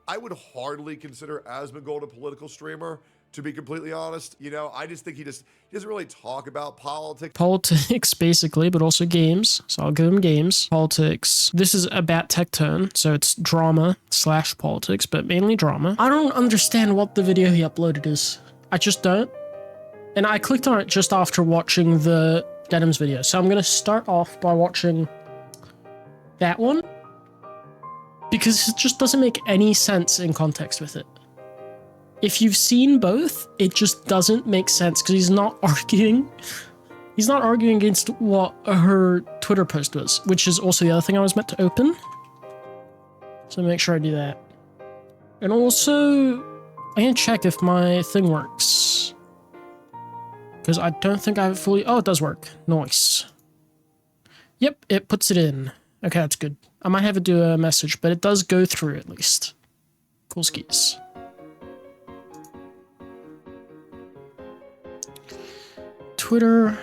I would hardly consider Asmongold a political streamer, to be completely honest. You know, I just think he doesn't really talk about politics. Politics, basically, but also games. So I'll give him games. Politics. This is about tectone, so it's drama / politics, but mainly drama. I don't understand what the video he uploaded is. I just don't. And I clicked on it just after watching the denims video. So I'm going to start off by watching that one, because it just doesn't make any sense in context with it. If you've seen both, it just doesn't make sense because he's not arguing. He's not arguing against what her Twitter post was, which is also the other thing I was meant to open. So make sure I do that. And also, I'm gonna check if my thing works, because I don't think I have it fully. Oh, it does work. Nice. Yep, it puts it in. Okay, that's good. I might have it do a message, but it does go through at least. Cool skis. Twitter.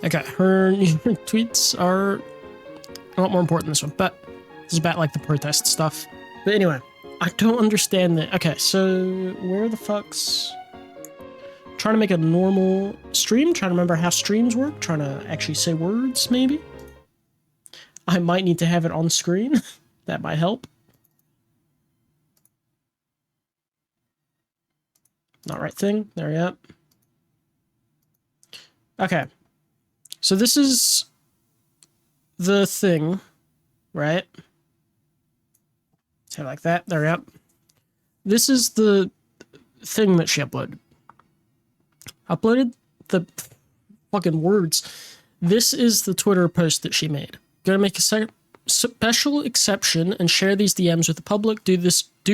Okay, her tweets are a lot more important than this one, but this is about like the protest stuff. But anyway, I don't understand that. Okay, so where the fuck's... Trying to make a normal stream, trying to remember how streams work, trying to actually say words, maybe. I might need to have it on screen. That might help. Not right thing. There we go. Okay. So this is the thing, right? Say like that. There we go. This is the thing that she uploaded. Uploaded the fucking words. This is the Twitter post that she made. Gonna make a special exception and share these DMs with the public. Do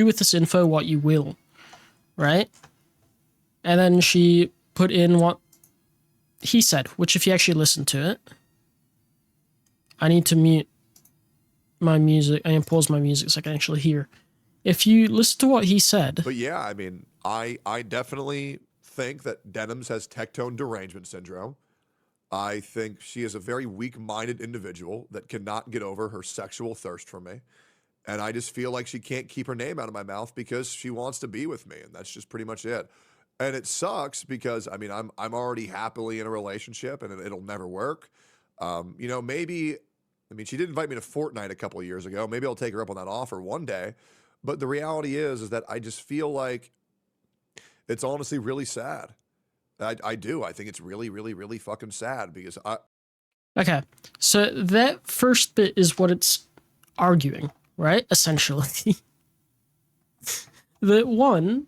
with this info what you will. Right? And then she put in what he said, which if you actually listen to it, I need to mute my music. I can pause my music so I can actually hear. If you listen to what he said. But yeah, I mean, I definitely think that Denims has tectone derangement syndrome. I think she is a very weak-minded individual that cannot get over her sexual thirst for me. And I just feel like she can't keep her name out of my mouth because she wants to be with me. And that's just pretty much it. And it sucks because, I mean, I'm already happily in a relationship and it'll never work. You know, maybe, I mean, she did invite me to Fortnite a couple of years ago. Maybe I'll take her up on that offer one day. But the reality is that I just feel like it's honestly really sad. I do. I think it's really, really, really fucking sad because Okay, so that first bit is what it's arguing, right? Essentially. The one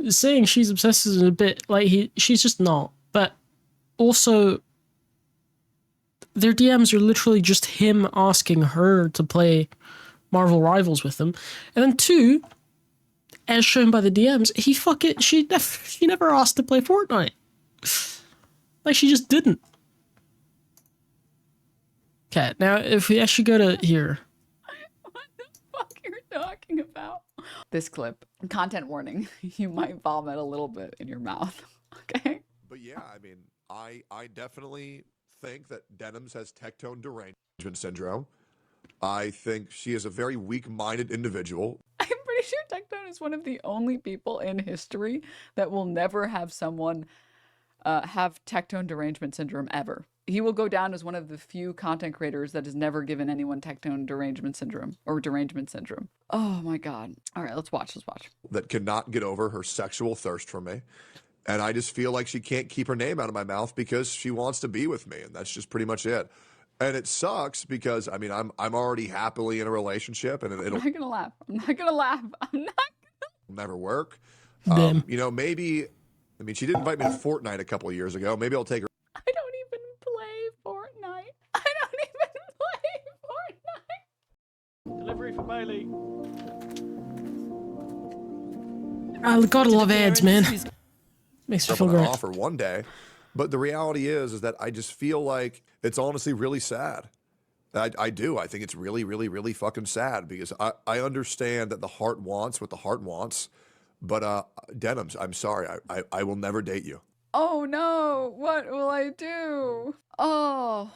saying she's obsessed is a bit like she's just not. But also, their DMs are literally just him asking her to play Marvel Rivals with them. And then two, as shown by the DMs, she never asked to play Fortnite. Like, she just didn't. Okay, now if we actually go to here. What the fuck you're talking about? This clip, content warning, you might vomit a little bit in your mouth, okay? But yeah, I mean, I definitely think that Denims has tectone derangement syndrome. I think she is a very weak-minded individual. I'm pretty sure Tectone is one of the only people in history that will never have someone have tectone derangement syndrome ever. He will go down as one of the few content creators that has never given anyone tectone derangement syndrome or derangement syndrome. Oh my God. All right, let's watch. That cannot get over her sexual thirst for me. And I just feel like she can't keep her name out of my mouth because she wants to be with me. And that's just pretty much it. And it sucks because, I mean, I'm already happily in a relationship and it'll I'm not gonna laugh. I'm not gonna never work. Damn. You know, maybe, I mean, she did invite me to Fortnite a couple of years ago. Maybe I'll take her. I don't even play Fortnite. I don't even play Fortnite. Delivery for Bailey. I gotta love ads, man. Makes me feel great. Offer one day. But the reality is that I just feel like it's honestly really sad. I do. I think it's really, really, really fucking sad because I understand that the heart wants what the heart wants. But Denims, I'm sorry, I will never date you. Oh no, what will I do? Oh,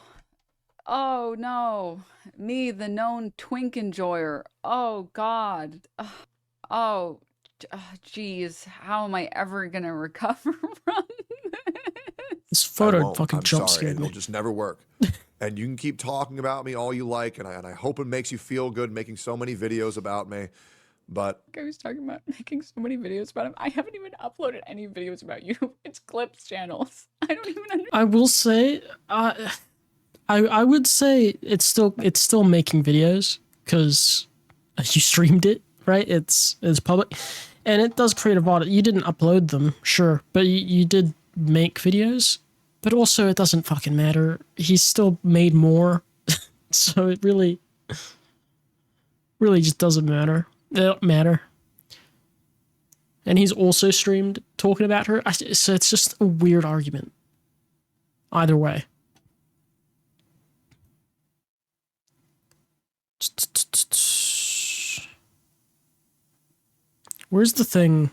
oh no. Me, the known twink enjoyer. Oh God. Oh, geez. How am I ever gonna recover from this? This I photo won't. fucking I'm jump sorry. scared It'll me. just never work. And you can keep talking about me all you like, and I hope it makes you feel good making so many videos about me. But I was talking about making so many videos about him. I haven't even uploaded any videos about you. It's clips channels. I don't even understand. I will say, I would say it's still making videos because you streamed it, right? It's public, and it does create a VOD. You didn't upload them, sure, but you did make videos. But also, it doesn't fucking matter. He's still made more, so it really just doesn't matter. It don't matter. And he's also streamed talking about her, so it's just a weird argument. Either way. Where's the thing?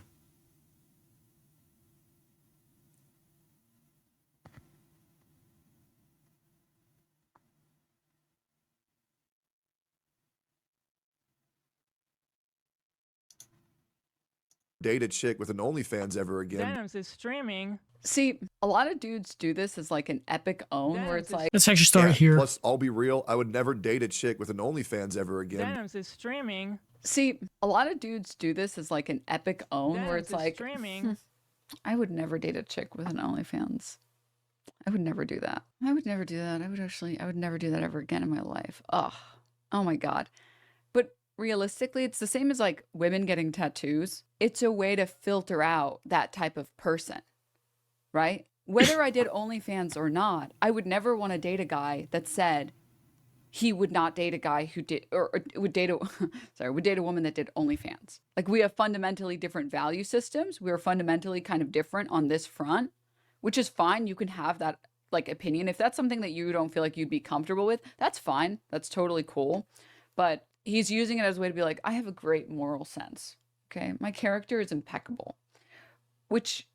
date a chick with an OnlyFans ever again. Denims is streaming. See, a lot of dudes do this as like an epic own where it's like, Let's actually start Yeah, here. Plus, I'll be real, I would never date a chick with an OnlyFans ever again. Denims is streaming. see, a lot of dudes do this as like an epic own where Denims it's is like, streaming. I would never date a chick with an OnlyFans. I would never do that. I would never do that. I would never do that ever again in my life. Ugh. Oh my God. But realistically, it's the same as like women getting tattoos. It's a way to filter out that type of person, right? Whether I did OnlyFans or not, I would never want to date a guy that said he would not date a guy who did, or would date a, would date a woman that did OnlyFans. Like we have fundamentally different value systems. We are fundamentally kind of different on this front, which is fine. You can have that like opinion. If that's something that you don't feel like you'd be comfortable with, that's fine. That's totally cool. But he's using it as a way to be like, I have a great moral sense. Okay. My character is impeccable, which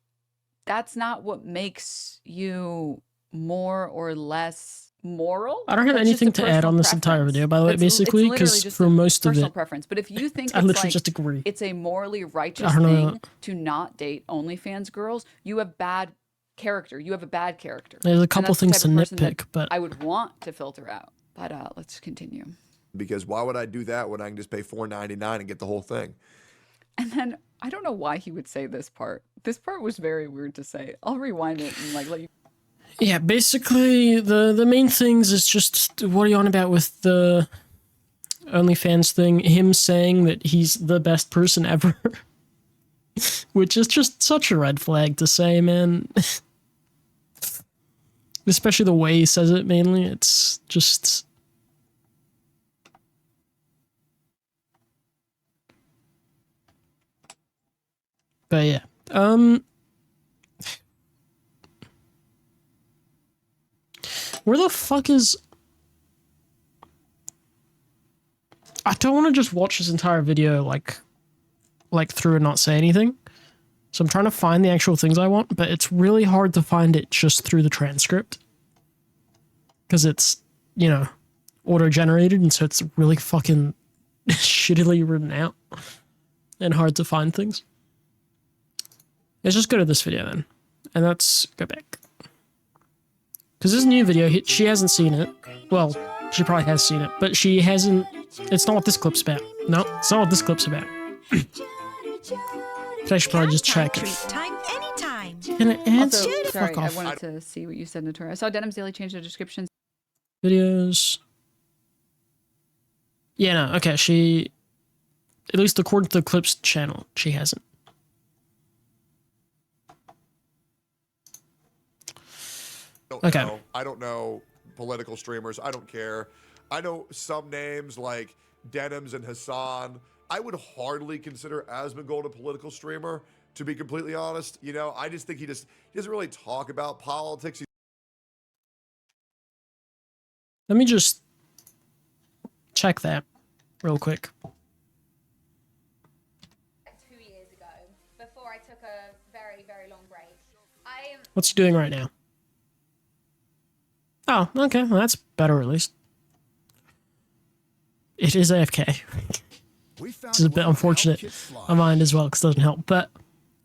that's not what makes you more or less moral. I don't have That's just a anything to add on personal this entire preference. video, by the way, It's basically, literally because just for a most of personal it, preference. But if you think I it's literally like just agree. it's a morally righteous I don't know. thing to not date OnlyFans girls, you have bad character. You have a bad character. There's a And couple that's the things type to of person that nitpick, but I would want to filter out. But let's continue. Because why would I do that when I can just pay $4.99 and get the whole thing? And then I don't know why he would say this part. This part was very weird to say. I'll rewind it and like let you. yeah, basically the main things is just what are you on about with the OnlyFans thing? Him saying that he's the best person ever, which is just such a red flag to say, man. Especially the way he says it. Mainly, it's just. But yeah, where the fuck is... I don't want to just watch this entire video like through and not say anything. So I'm trying to find the actual things I want, but it's really hard to find it just through the transcript. Because it's, you know, auto-generated, and so it's really fucking shittily written out. And hard to find things. Let's just go to this video then. And let's go back. Because this new video, she hasn't seen it. Well, she probably has seen it, but she hasn't... It's not what this clip's about. No, it's not what this clip's about. I should probably just check Treat it. time anytime. Can it add? Also, sorry, Fuck I off. wanted to see what you said, Notori. I saw Denim's Daily change the description. Videos. Yeah, no, okay, she... At least according to the clips channel, she hasn't. Okay. I don't know political streamers. I don't care. I know some names like Denims and Hassan. I would hardly consider Asmongold a political streamer, to be completely honest. You know, I just think he doesn't really talk about politics. Let me just check that real quick. 2 years ago, very, very long break. I am What's he doing right now? Oh, okay. Well, that's better at least. It is AFK. This is a bit unfortunate on mine as well, because it doesn't help. But,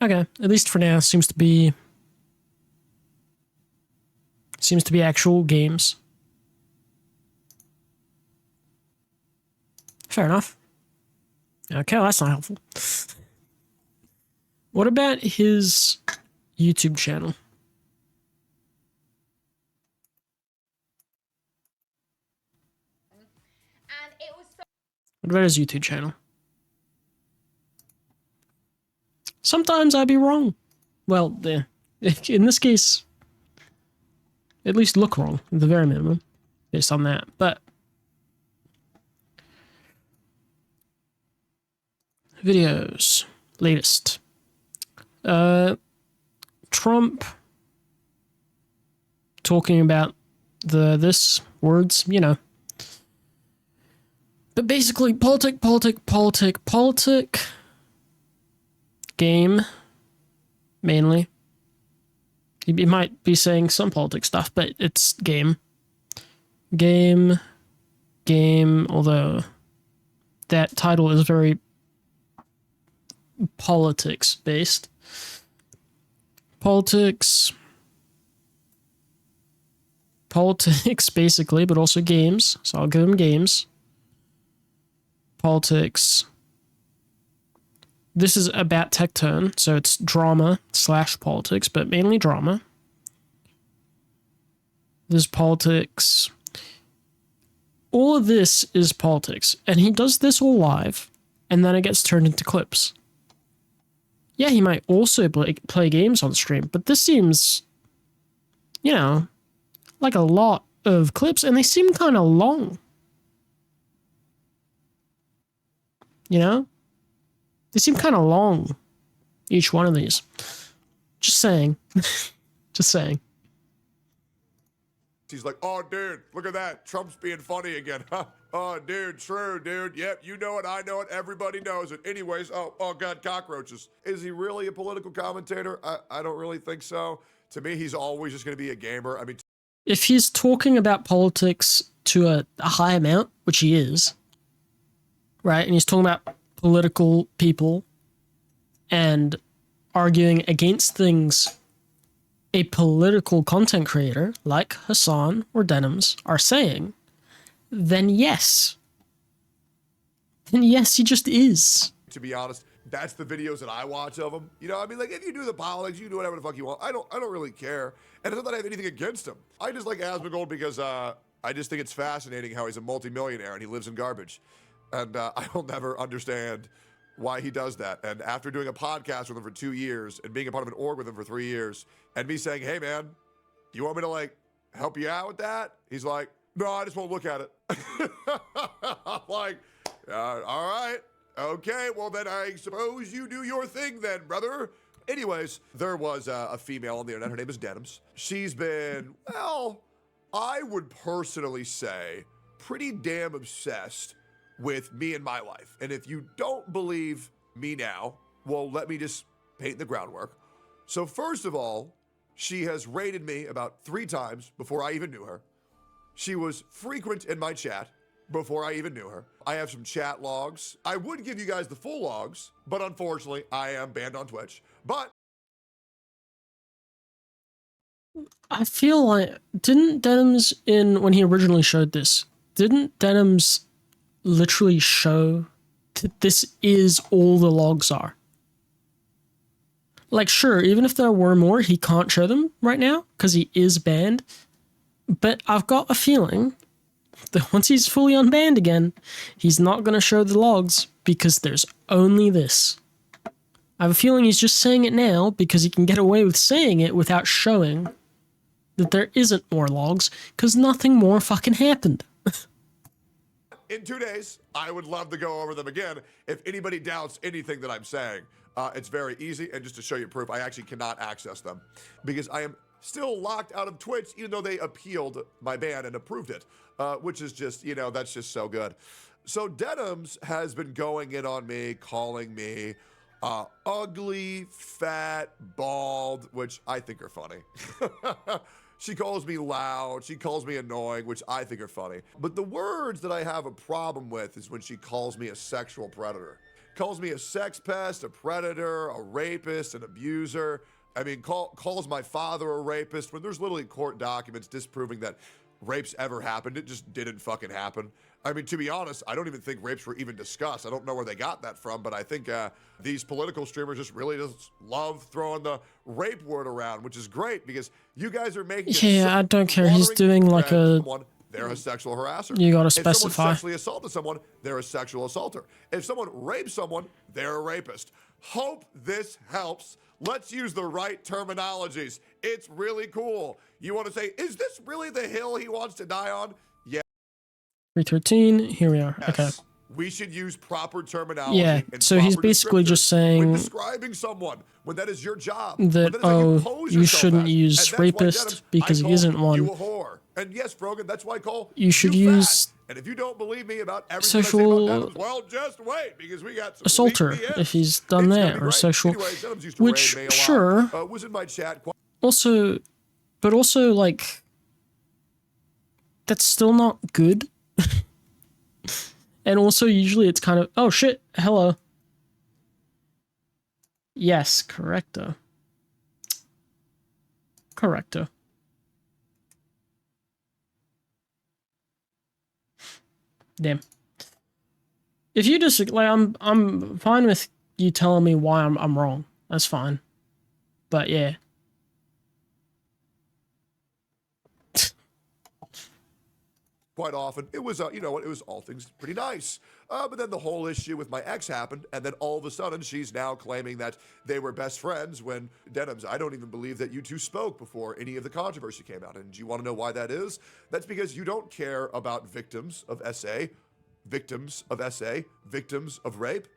okay. At least for now, seems to be actual games. Fair enough. Okay, well, that's not helpful. What about his YouTube channel? and it was so What about his YouTube channel? Sometimes I'd be wrong. Well, in this case, at least look wrong, at the very minimum, based on that. But videos, latest. Trump talking about this words, you know. But basically, politic, game, mainly. He might be saying some politics stuff, but it's game, although that title is very politics-based. Politics, basically, but also games, so I'll give him games. Politics. This is about tectone, so it's drama / politics, but mainly drama. This is politics. All of this is politics, and he does this all live, and then it gets turned into clips. Yeah, he might also play games on stream, but this seems, you know, like a lot of clips, and they seem kind of long. You know? They seem kind of long, each one of these. Just saying. Just saying. He's like, oh, dude, look at that. Trump's being funny again. Oh, dude, true, dude. Yep, you know it, I know it, everybody knows it. Anyways, oh, God, cockroaches. Is he really a political commentator? I don't really think so. To me, he's always just going to be a gamer. I mean, If he's talking about politics to a high amount, which he is, right, and he's talking about political people and arguing against things a political content creator like Hassan or Denims are saying, then yes. Then yes, he just is. to be honest, that's the videos that I watch of him. You know, I mean, like, if you do the politics, you can do whatever the fuck you want. I don't really care. And it's not that I have anything against him. I just like Asmongold because I just think it's fascinating how he's a multimillionaire and he lives in garbage. And I will never understand why he does that. And after doing a podcast with him for 2 years and being a part of an org with him for 3 years and me saying, hey, man, you want me to, like, help you out with that? He's like, no, I just won't look at it. I'm like, all right. Okay, well, then I suppose you do your thing then, brother. Anyways, there was a female on the internet. Her name is Denims. She's been, well, I would personally say pretty damn obsessed with me and my life. And if you don't believe me now, well, let me just paint the groundwork. So first of all, she has rated me about 3 times before I even knew her. She was frequent in my chat before I even knew her. I have some chat logs. I would give you guys the full logs, but unfortunately, I am banned on Twitch. But I feel like, didn't Denims when he originally showed this, didn't Denims literally show that this is all the logs are? Like, sure, even if there were more, he can't show them right now because he is banned. But I've got a feeling that once he's fully unbanned again, he's not going to show the logs because there's only this. I have a feeling he's just saying it now because he can get away with saying it without showing that there isn't more logs because nothing more fucking happened. in 2 days, I would love to go over them again. If anybody doubts anything that I'm saying, it's very easy. And just to show you proof, I actually cannot access them because I am still locked out of Twitch, even though they appealed my ban and approved it, which is just, you know, that's just so good. So Denims has been going in on me, calling me ugly, fat, bald, which I think are funny. She calls me loud. She calls me annoying, which I think are funny. But the words that I have a problem with is when she calls me a sexual predator. Calls me a sex pest, a predator, a rapist, an abuser. I mean, calls my father a rapist when there's literally court documents disproving that rapes ever happened. It just didn't fucking happen. I mean, to be honest, I don't even think rapes were even discussed. I don't know where they got that from, but I think these political streamers just really just love throwing the rape word around, which is great because you guys are making it Yeah, so I don't care. He's doing like a... someone, they're a sexual harasser. You gotta If someone specify. sexually assaulted someone, they're a sexual assaulter. If someone rapes someone, they're a rapist. Hope this helps. Let's use the right terminologies. It's really cool. You want to say, is this really the hill he wants to die on? Yeah. 313, here we are. Okay. Yes. We should use proper terminology. Yeah, and so he's proper basically descriptors just saying when describing someone, when that is your job, that, when that is how oh, pose you yourself shouldn't as. use And that's why, rapist Denims, because I he call isn't one. You a whore. And yes, Frogan, that's why I call You should fat. use And if you don't believe me about everything sexual I say about Denims, well, just wait because we got some assaulter leaked DMs. if he's done It's gonna that, be or great. sexual, Anyways, Denims used to which, raid me a lot. sure, Was in my chat quite also, but also, like, that's still not good. And also, usually it's kind of, oh shit, hello. Yes, correcto. Correcto. Damn. If you disagree, like, I'm fine with you telling me why I'm wrong. That's fine. But yeah. quite often. It was, you know what, it was all things pretty nice. But then the whole issue with my ex happened, and then all of a sudden she's now claiming that they were best friends when, Denims, I don't even believe that you two spoke before any of the controversy came out. And do you want to know why that is? That's because you don't care about victims of SA, victims of SA, victims of rape.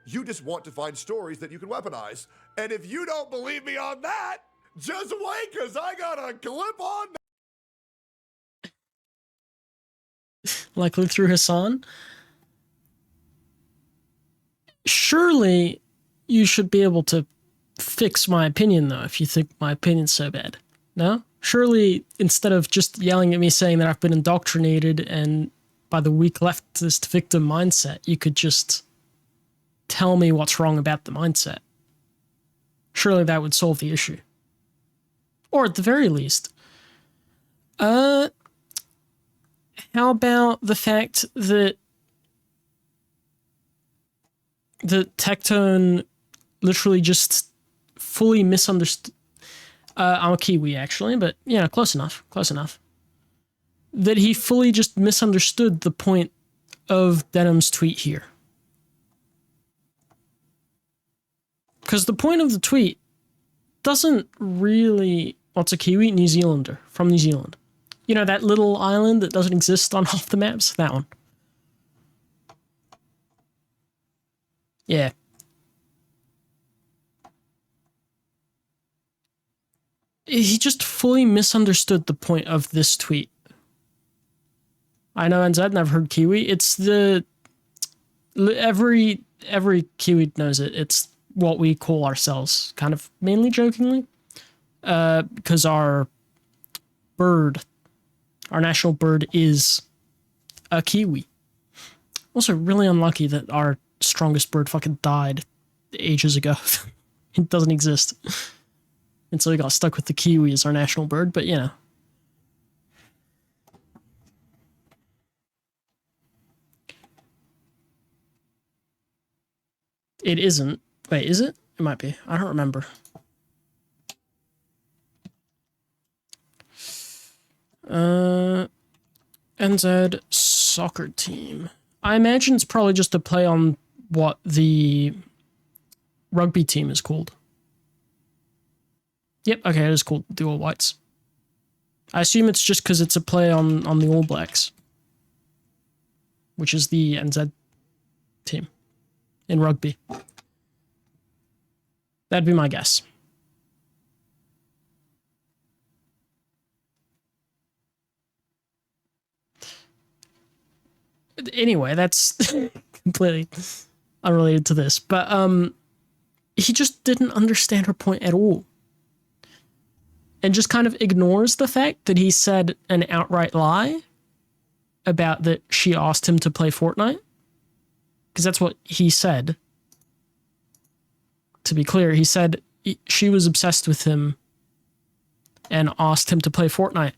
You just want to find stories that you can weaponize. And if you don't believe me on that, just wait, because I got a clip on Likely through Hassan. Surely you should be able to fix my opinion, though, if you think my opinion's so bad. No? Surely, instead of just yelling at me saying that I've been indoctrinated and by the weak leftist victim mindset, you could just tell me what's wrong about the mindset. Surely that would solve the issue. Or at the very least, how about the fact that the tectone literally just fully misunderstood. I'm a Kiwi, actually, but yeah, close enough. Close enough. That he fully just misunderstood the point of Denim's tweet here. Because the point of the tweet doesn't really... What's a Kiwi? New Zealander. From New Zealand. You know, that little island that doesn't exist on half the maps? That one. Yeah. He just fully misunderstood the point of this tweet. I know NZ, and I've heard Kiwi. It's the... Every Kiwi knows it. It's what we call ourselves, kind of mainly jokingly. Because our bird, our national bird is a Kiwi. Also, really unlucky that our strongest bird fucking died ages ago. It doesn't exist. And so we got stuck with the Kiwi as our national bird, but you know. It isn't. Wait, is it? It might be. I don't remember. NZ soccer team. I imagine it's probably just a play on what the rugby team is called. Yep, okay, it is called the All Whites. I assume it's just because it's a play on the All Blacks, which is the NZ team in rugby. That'd be my guess. Anyway, that's completely unrelated to this. But he just didn't understand her point at all. And just kind of ignores the fact that he said an outright lie about that she asked him to play Fortnite. Because that's what he said. To be clear, he said she was obsessed with him and asked him to play Fortnite,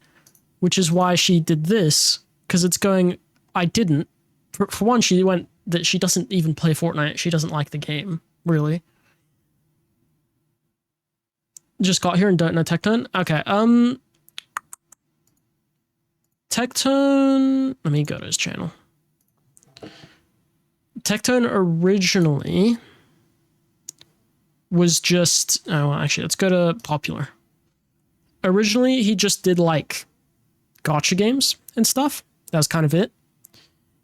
which is why she did this, because it's going, I didn't. For one, she went that she doesn't even play Fortnite. She doesn't like the game, really. Just got here and don't know Tectone. Okay, Tectone, let me go to his channel. Tectone originally was just, oh, well, actually, let's go to popular. Originally, he just did like gacha games and stuff. That was kind of it.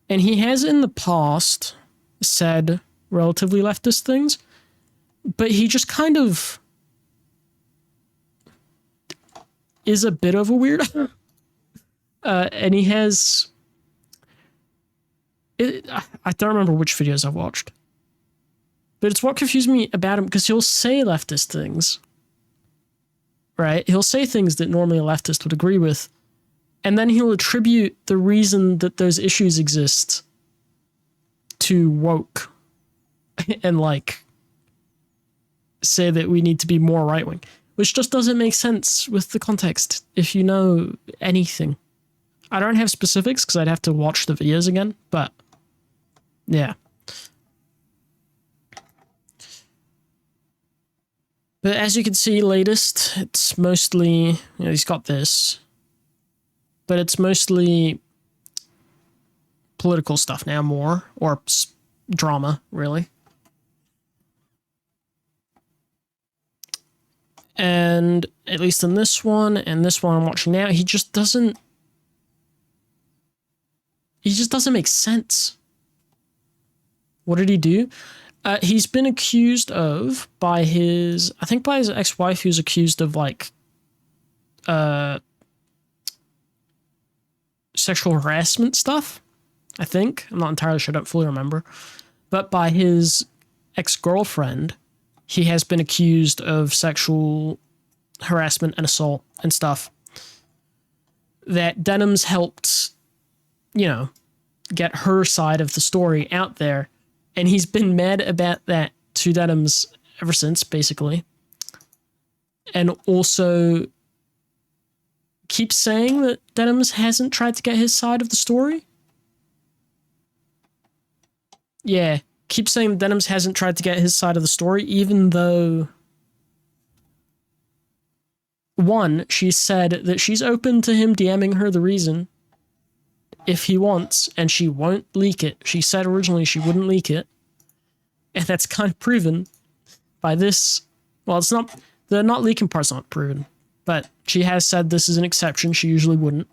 And he has in the past said relatively leftist things, but he just kind of is a bit of a weirdo. And he has, I don't remember which videos I've watched, but it's what confused me about him, because he'll say leftist things, right? He'll say things that normally a leftist would agree with, and then he'll attribute the reason that those issues exist to woke and like say that we need to be more right-wing, which just doesn't make sense with the context if you know anything. I don't have specifics because I'd have to watch the videos again, but yeah. But as you can see, latest, it's mostly, you know, he's got this, but it's mostly political stuff now more, or drama, really. And at least in this one and this one I'm watching now, he just doesn't make sense. What did he do? He's been accused of by his ex-wife, who's accused of like sexual harassment stuff. I think. I'm not entirely sure, I don't fully remember. But by his ex-girlfriend, he has been accused of sexual harassment and assault and stuff. That Denims helped, you know, get her side of the story out there. And he's been mad about that to Denims ever since, basically. And also keeps saying that Denims hasn't tried to get his side of the story. Yeah, keeps saying Denims hasn't tried to get his side of the story, even though, one, she said that she's open to him DMing her the reason if he wants, and she won't leak it. She said originally she wouldn't leak it, and that's kind of proven by this. Well, it's not, the not leaking part's not proven, but she has said this is an exception. She usually wouldn't.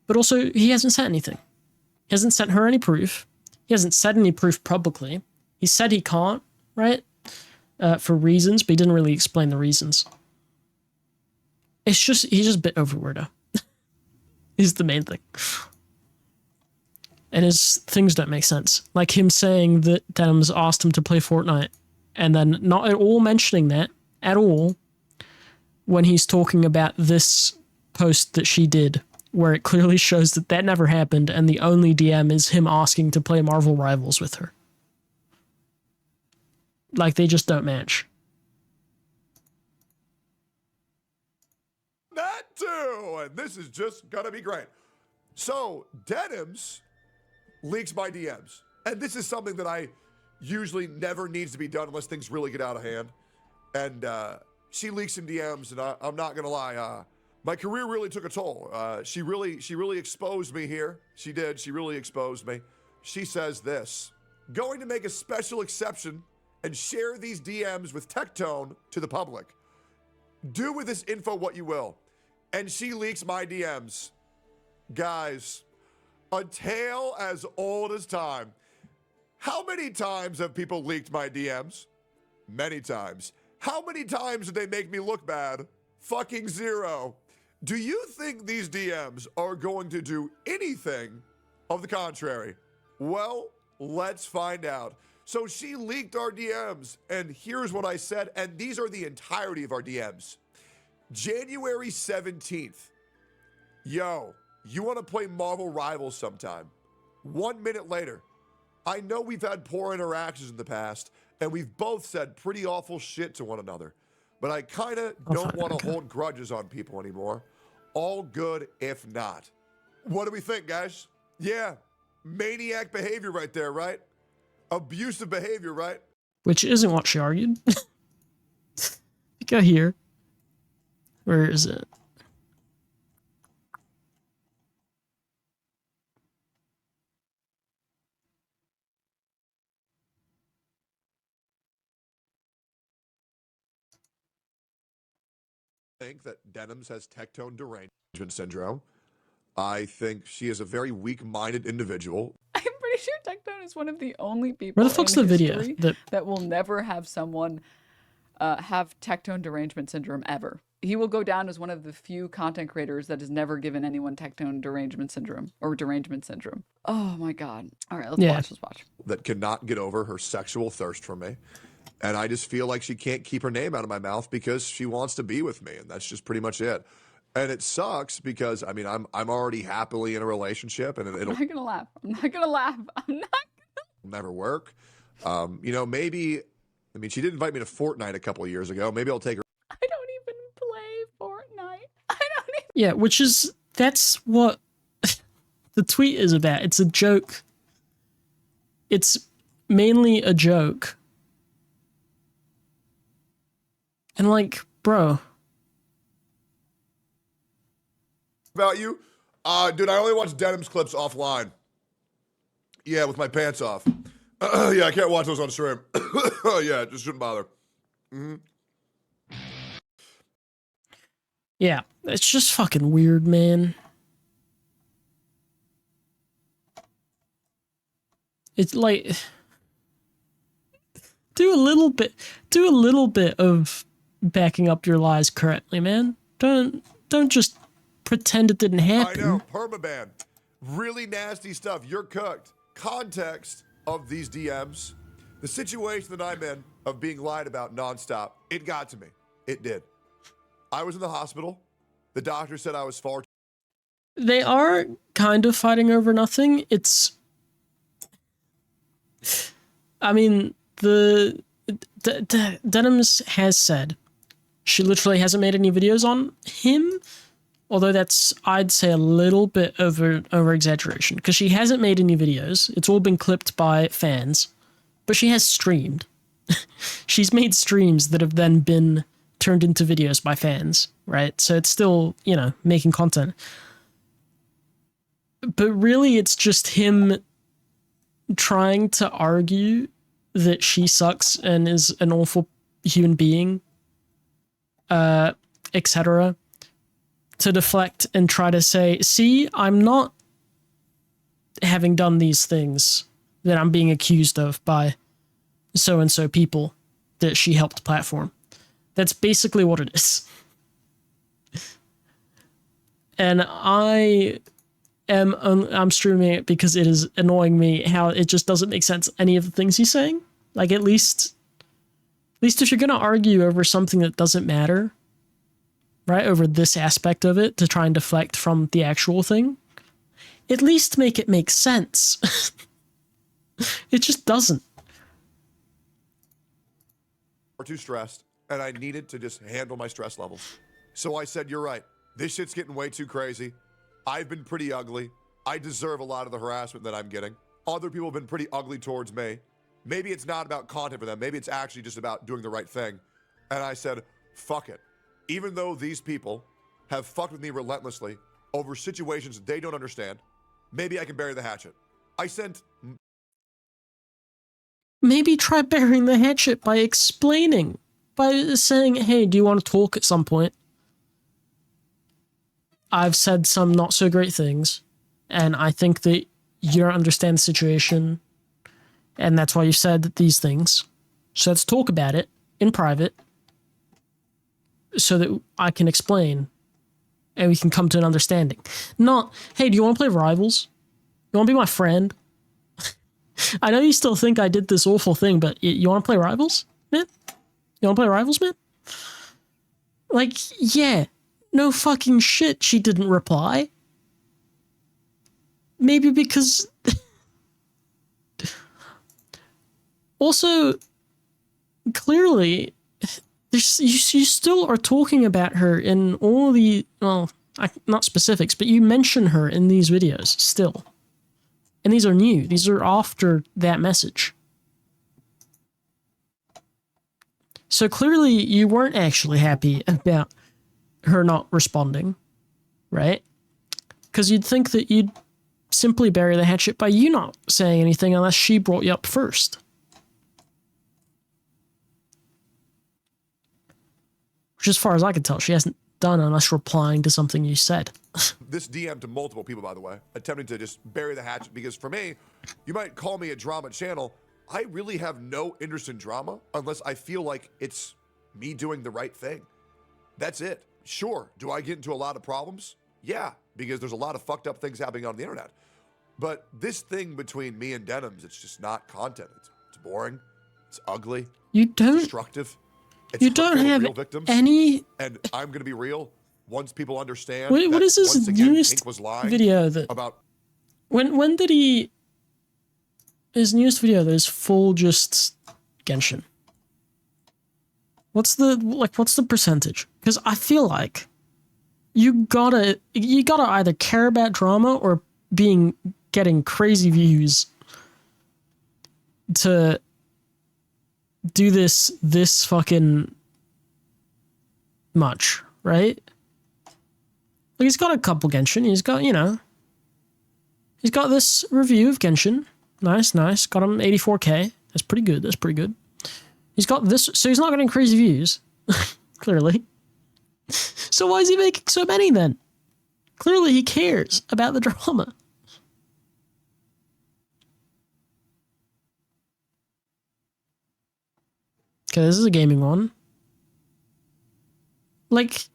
But also, he hasn't sent anything. He hasn't sent her any proof. He hasn't said any proof publicly. He said he can't, right? For reasons, but he didn't really explain the reasons. It's just, he's just a bit over weirdo. Is the main thing. And his things don't make sense. Like him saying that Denims asked him to play Fortnite, and then not at all mentioning that at all when he's talking about this post that she did, where it clearly shows that that never happened, and the only DM is him asking to play Marvel Rivals with her. Like, they just don't match. That too! And this is just gonna be great. So, Denims leaks my DMs. And this is something that I usually never needs to be done unless things really get out of hand. And she leaks some DMs, and I'm not gonna lie, my career really took a toll. She really exposed me here. She did, she really exposed me. She says this: going to make a special exception and share these DMs with Tectone to the public. Do with this info what you will. And she leaks my DMs. Guys, a tale as old as time. How many times have people leaked my DMs? Many times. How many times did they make me look bad? Fucking zero. Do you think these DMs are going to do anything of the contrary? Well, let's find out. So she leaked our DMs, and here's what I said, and these are the entirety of our DMs. January 17th. Yo, you want to play Marvel Rivals sometime? 1 minute later. I know we've had poor interactions in the past, and we've both said pretty awful shit to one another, but I kind of don't want to hold grudges on people anymore. All good if not. What do we think, guys? Yeah, maniac behavior right there, right? Abusive behavior, right? Which isn't what she argued. Go here. Where is it? I think that Denims has tectone derangement syndrome. I think she is a very weak-minded individual. I'm pretty sure Tectone is one of the only people Where the fuck's in the video? history that will never have someone have tectone derangement syndrome ever. He will go down as one of the few content creators that has never given anyone tectone derangement syndrome or derangement syndrome. Oh my god. All right, let's watch. That cannot get over her sexual thirst for me. And I just feel like she can't keep her name out of my mouth because she wants to be with me, and that's just pretty much it. And it sucks because I mean I'm already happily in a relationship, and it'll I'm not gonna laugh. I'm not gonna laugh. I'm not gonna... never work. You know, maybe I mean she did invite me to Fortnite a couple of years ago. Maybe I'll take her. I don't even play Fortnite. I don't even... Yeah, that's what the tweet is about. It's a joke. It's mainly a joke. And like, bro. About you? Dude, I only watch Denims clips offline. Yeah, with my pants off. Yeah, I can't watch those on stream. Yeah, it just shouldn't bother. Yeah, it's just fucking weird, man. It's like do a little bit of backing up your lies correctly, man. Don't just pretend it didn't happen. I know, permaban. Really nasty stuff. You're cooked. Context of these DMs. The situation that I'm in of being lied about nonstop. It got to me. It did. I was in the hospital. The doctor said I was far too... They are kind of fighting over nothing. It's... I mean, Denims has said she literally hasn't made any videos on him, although that's, I'd say, a little bit over exaggeration, because she hasn't made any videos. It's all been clipped by fans, but she has streamed. She's made streams that have then been turned into videos by fans, right? So it's still, you know, making content. But really, it's just him trying to argue that she sucks and is an awful human being, etc., to deflect and try to say, see, I'm not having done these things that I'm being accused of by so-and-so people that she helped platform. That's basically what it is. And I'm streaming it because it is annoying me how it just doesn't make sense, any of the things he's saying. Like, at least if you're going to argue over something that doesn't matter, right, over this aspect of it to try and deflect from the actual thing, at least make it make sense. It just doesn't. too stressed, and I needed to just handle my stress levels. So I said, you're right. This shit's getting way too crazy. I've been pretty ugly. I deserve a lot of the harassment that I'm getting. Other people have been pretty ugly towards me. Maybe it's not about content for them. Maybe it's actually just about doing the right thing. And I said, fuck it. Even though these people have fucked with me relentlessly over situations they don't understand, maybe I can bury the hatchet. I sent... Maybe try burying the hatchet by explaining. By saying, hey, do you want to talk at some point? I've said some not so great things, and I think that you don't understand the situation, and that's why you said these things. So let's talk about it in private so that I can explain and we can come to an understanding. Not, hey, do you want to play Rivals? You want to be my friend? I know you still think I did this awful thing, but you want to play Rivals, man? You want to play Rivals, man? Like, yeah, no fucking shit she didn't reply. Maybe because... Also, clearly, you still are talking about her in all the... Well, not specifics, but you mention her in these videos still. And these are new. These are after that message. So clearly you weren't actually happy about her not responding, right? Because you'd think that you'd simply bury the hatchet by you not saying anything unless she brought you up first. Which, as far as I can tell, she hasn't done unless replying to something you said. This DM to multiple people, by the way, attempting to just bury the hatchet, because for me, you might call me a drama channel. I really have no interest in drama unless I feel like it's me doing the right thing. That's it. Sure, do I get into a lot of problems? Yeah, because there's a lot of fucked up things happening on the internet. But this thing between me and Denims, it's just not content. It's boring. It's ugly. You don't... Destructive. It's You don't have real victims. any... And I'm going to be real. Once people understand Wait, what that is this once again, newest Pink was lying video that... about... When did he... His newest video that is full just Genshin. What's the percentage? Because I feel like you gotta either care about drama or getting crazy views to do this fucking much, right? Like, he's got a couple Genshin. He's got, he's got this review of Genshin. Nice. Got him 84k. That's pretty good. He's got this, so he's not getting crazy views, clearly. So why is he making so many then? Clearly he cares about the drama. Okay, this is a gaming one. Like...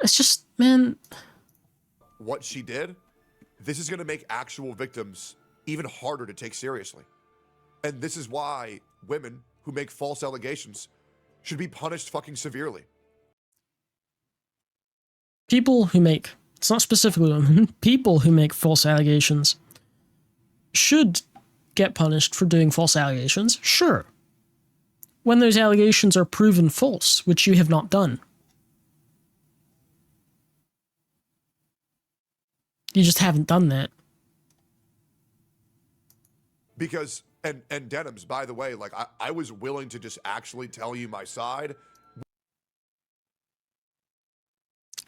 It's just, man... What she did, this is going to make actual victims even harder to take seriously. And this is why women who make false allegations should be punished fucking severely. People who make... It's not specifically women. People who make false allegations should get punished for doing false allegations, sure. When those allegations are proven false, which you have not done. You just haven't done that. Because, and Denims, by the way, like, I was willing to just actually tell you my side.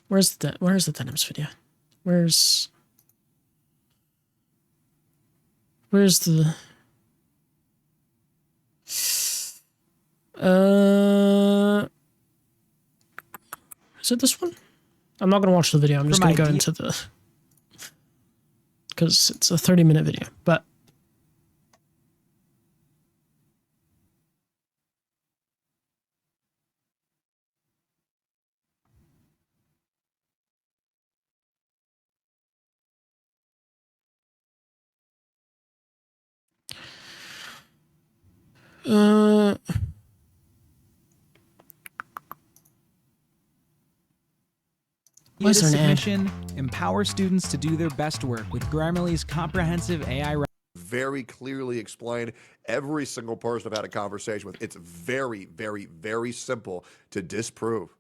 Where's the Denims video? Where's the... Is it this one? I'm not gonna watch the video. I'm just gonna go into the... Because it's a 30-minute video, but... Why is there an ad? Submission, empower students to do their best work with Grammarly's comprehensive AI. Very clearly explain every single person I've had a conversation with. It's very, very, very simple to disprove.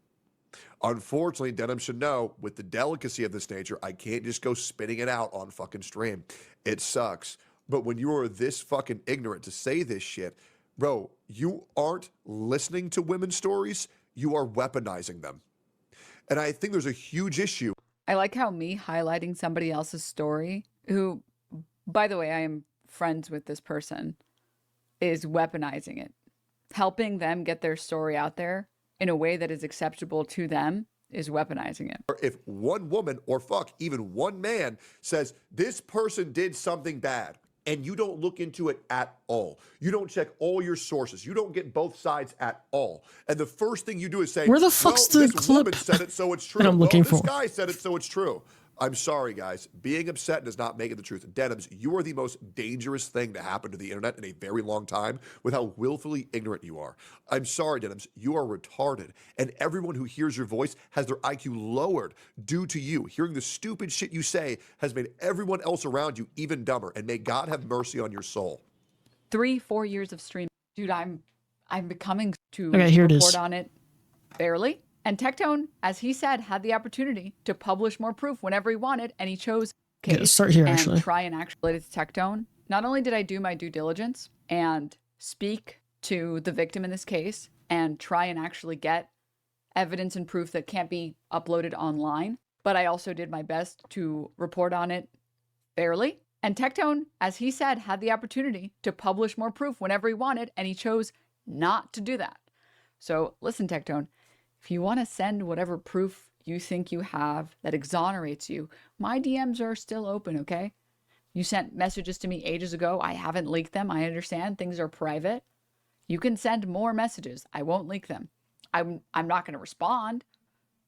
Unfortunately, Denim should know, with the delicacy of this nature, I can't just go spitting it out on fucking stream. It sucks. But when you are this fucking ignorant to say this shit, bro, you aren't listening to women's stories, you are weaponizing them. And I think there's a huge issue. I like how me highlighting somebody else's story, who, by the way, I am friends with this person, is weaponizing it. Helping them get their story out there in a way that is acceptable to them is weaponizing it. If one woman, or fuck, even one man says this person did something bad, and you don't look into it at all. You don't check all your sources. You don't get both sides at all. And the first thing you do is say, Where the fuck's the this clip woman said it, so it's true. that I'm looking this for? guy said it, so it's true. I'm sorry, guys. Being upset does not make it the truth. Denims, you are the most dangerous thing to happen to the internet in a very long time with how willfully ignorant you are. I'm sorry, Denims. You are retarded. And everyone who hears your voice has their IQ lowered due to you. Hearing the stupid shit you say has made everyone else around you even dumber. And may God have mercy on your soul. 3-4 years of streaming. Dude, I'm becoming to Okay, here it report is. on it fairly. And Tectone, as he said, had the opportunity to publish more proof whenever he wanted, and he chose Okay, case let's start here, and actually. try and actually relate it to Tectone. Not only did I do my due diligence and speak to the victim in this case and try and actually get evidence and proof that can't be uploaded online, but I also did my best to report on it fairly. And Tectone, as he said, had the opportunity to publish more proof whenever he wanted, and he chose not to do that. So listen, Tectone, if you want to send whatever proof you think you have that exonerates you, my DMs are still open, okay? You sent messages to me ages ago. I haven't leaked them. I understand things are private. You can send more messages. I won't leak them. I'm not going to respond.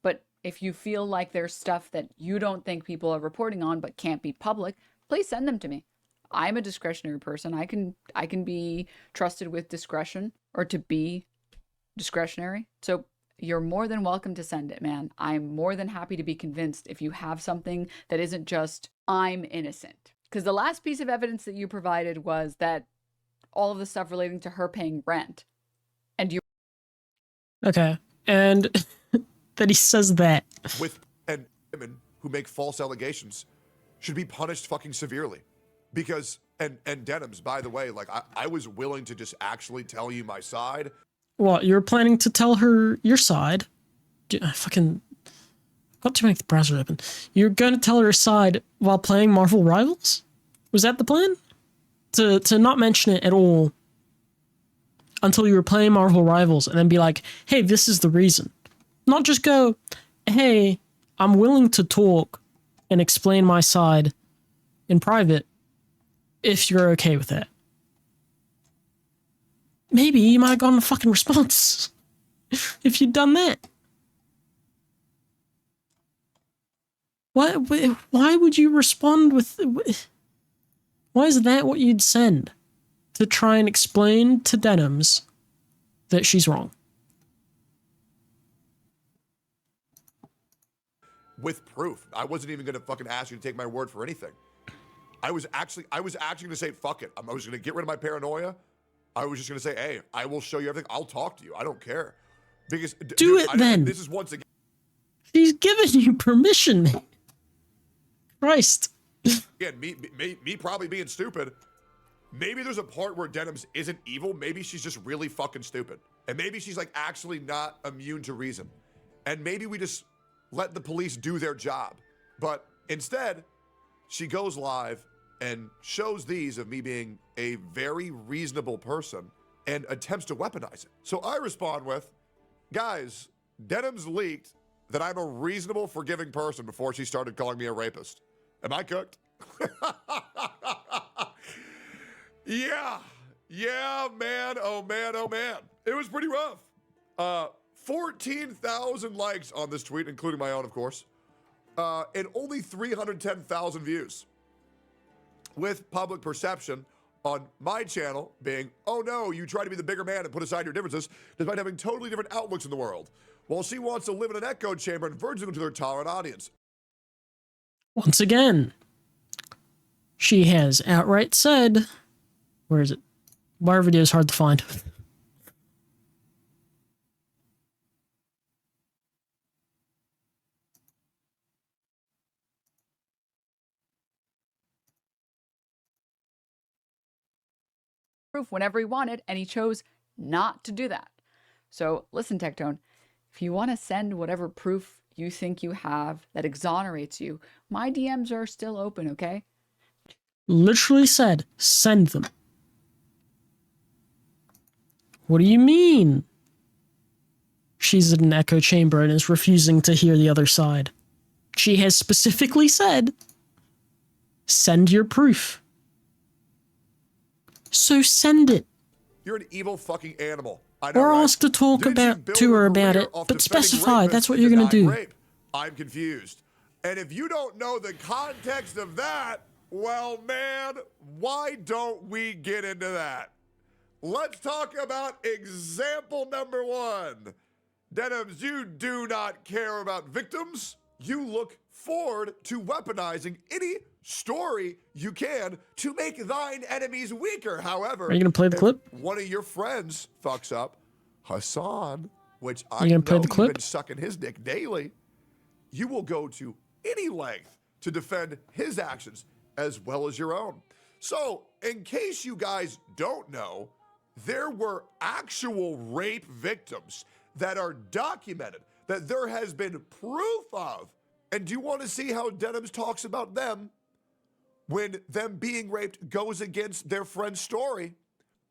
But if you feel like there's stuff that you don't think people are reporting on but can't be public, please send them to me. I'm a discretionary person. I can be trusted with discretion, or to be discretionary. So you're more than welcome to send it, man. I'm more than happy to be convinced if you have something that isn't just, I'm innocent. Because the last piece of evidence that you provided was that all of the stuff relating to her paying rent. And you Okay. And that he says that. And women who make false allegations should be punished fucking severely. Because, and Denims, by the way, like I was willing to just actually tell you my side. What, you were planning to tell her your side? I fucking got to make the browser open. You're going to tell her your side while playing Marvel Rivals? Was that the plan? To not mention it at all until you were playing Marvel Rivals and then be like, hey, this is the reason. Not just go, hey, I'm willing to talk and explain my side in private if you're okay with that. Maybe you might have gotten a fucking response if you'd done that. Why would you respond with... Why is that what you'd send? To try and explain to Denims that she's wrong. With proof. I wasn't even going to fucking ask you to take my word for anything. I was actually going to say, fuck it. I was going to get rid of my paranoia. I was just going to say, hey, I will show you everything. I'll talk to you. I don't care. Because Do it then. This is once again. She's given you permission, man. Christ. Again, me probably being stupid. Maybe there's a part where Denims isn't evil. Maybe she's just really fucking stupid. And maybe she's like actually not immune to reason. And maybe we just let the police do their job. But instead, she goes live and shows these of me being a very reasonable person and attempts to weaponize it. So I respond with, guys, Denims leaked that I'm a reasonable, forgiving person before she started calling me a rapist. Am I cooked? Yeah, man. Oh, man. It was pretty rough. 14,000 likes on this tweet, including my own, of course, and only 310,000 views. With public perception on my channel being, oh no, you try to be the bigger man and put aside your differences despite having totally different outlooks in the world. While she wants to live in an echo chamber and verge them to their tolerant audience. Once again, she has outright said, where is it? Wire video is hard to find. proof whenever he wanted, and he chose not to do that. So listen, Tectone, if you want to send whatever proof you think you have that exonerates you, my DMs are still open, okay? Literally said, send them. What do you mean? She's in an echo chamber and is refusing to hear the other side. She has specifically said, send your proof. So send it. You're an evil fucking animal. I know, Or right? ask to talk Didn't you about build to your her about career it, off but defending specify rapists that's what and you're gonna denying do. rape? I'm confused. And if you don't know the context of that, well, man, why don't we get into that? Let's talk about example number 1. Denims, you do not care about victims. You look forward to weaponizing any story you can to make thine enemies weaker. However, Are you gonna play the if clip? one of your friends fucks up, Hassan, which I You gonna know play the you've clip? been sucking his dick daily, you will go to any length to defend his actions as well as your own. So, in case you guys don't know, there were actual rape victims that are documented, that there has been proof of. And do you want to see how Denims talks about them when them being raped goes against their friend's story?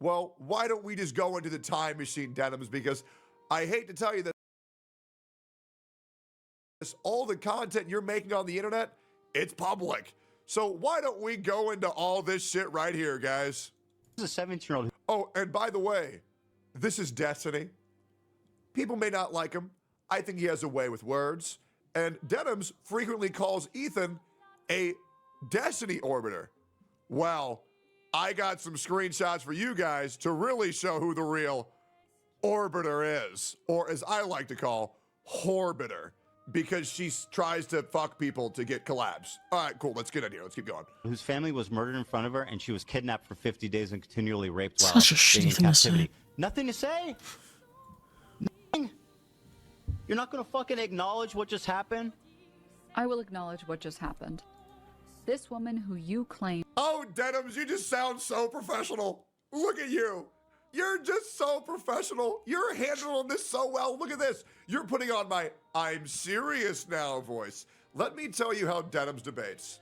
Well, why don't we just go into the time machine, Denims? Because I hate to tell you that all the content you're making on the internet, it's public. So why don't we go into all this shit right here, guys? This is a 17-year-old. Oh, and by the way, this is Destiny. People may not like him. I think he has a way with words. And Denims frequently calls Ethan a Destiny orbiter. Well, I got some screenshots for you guys to really show who the real orbiter is, or as I like to call, Horbiter, because she tries to fuck people to get collabs. All right, cool. Let's get in here. Let's keep going. Whose family was murdered in front of her, and she was kidnapped for 50 days and continually raped while Such a being shitty in thing to say. captivity. Nothing to say? Nothing? You're not gonna fucking acknowledge what just happened? I will acknowledge what just happened. This woman who you claim Oh, Denims, you just sound so professional. Look at you. You're just so professional. You're handling this so well. Look at this. You're putting on my I'm serious now voice. Let me tell you how Denims debates.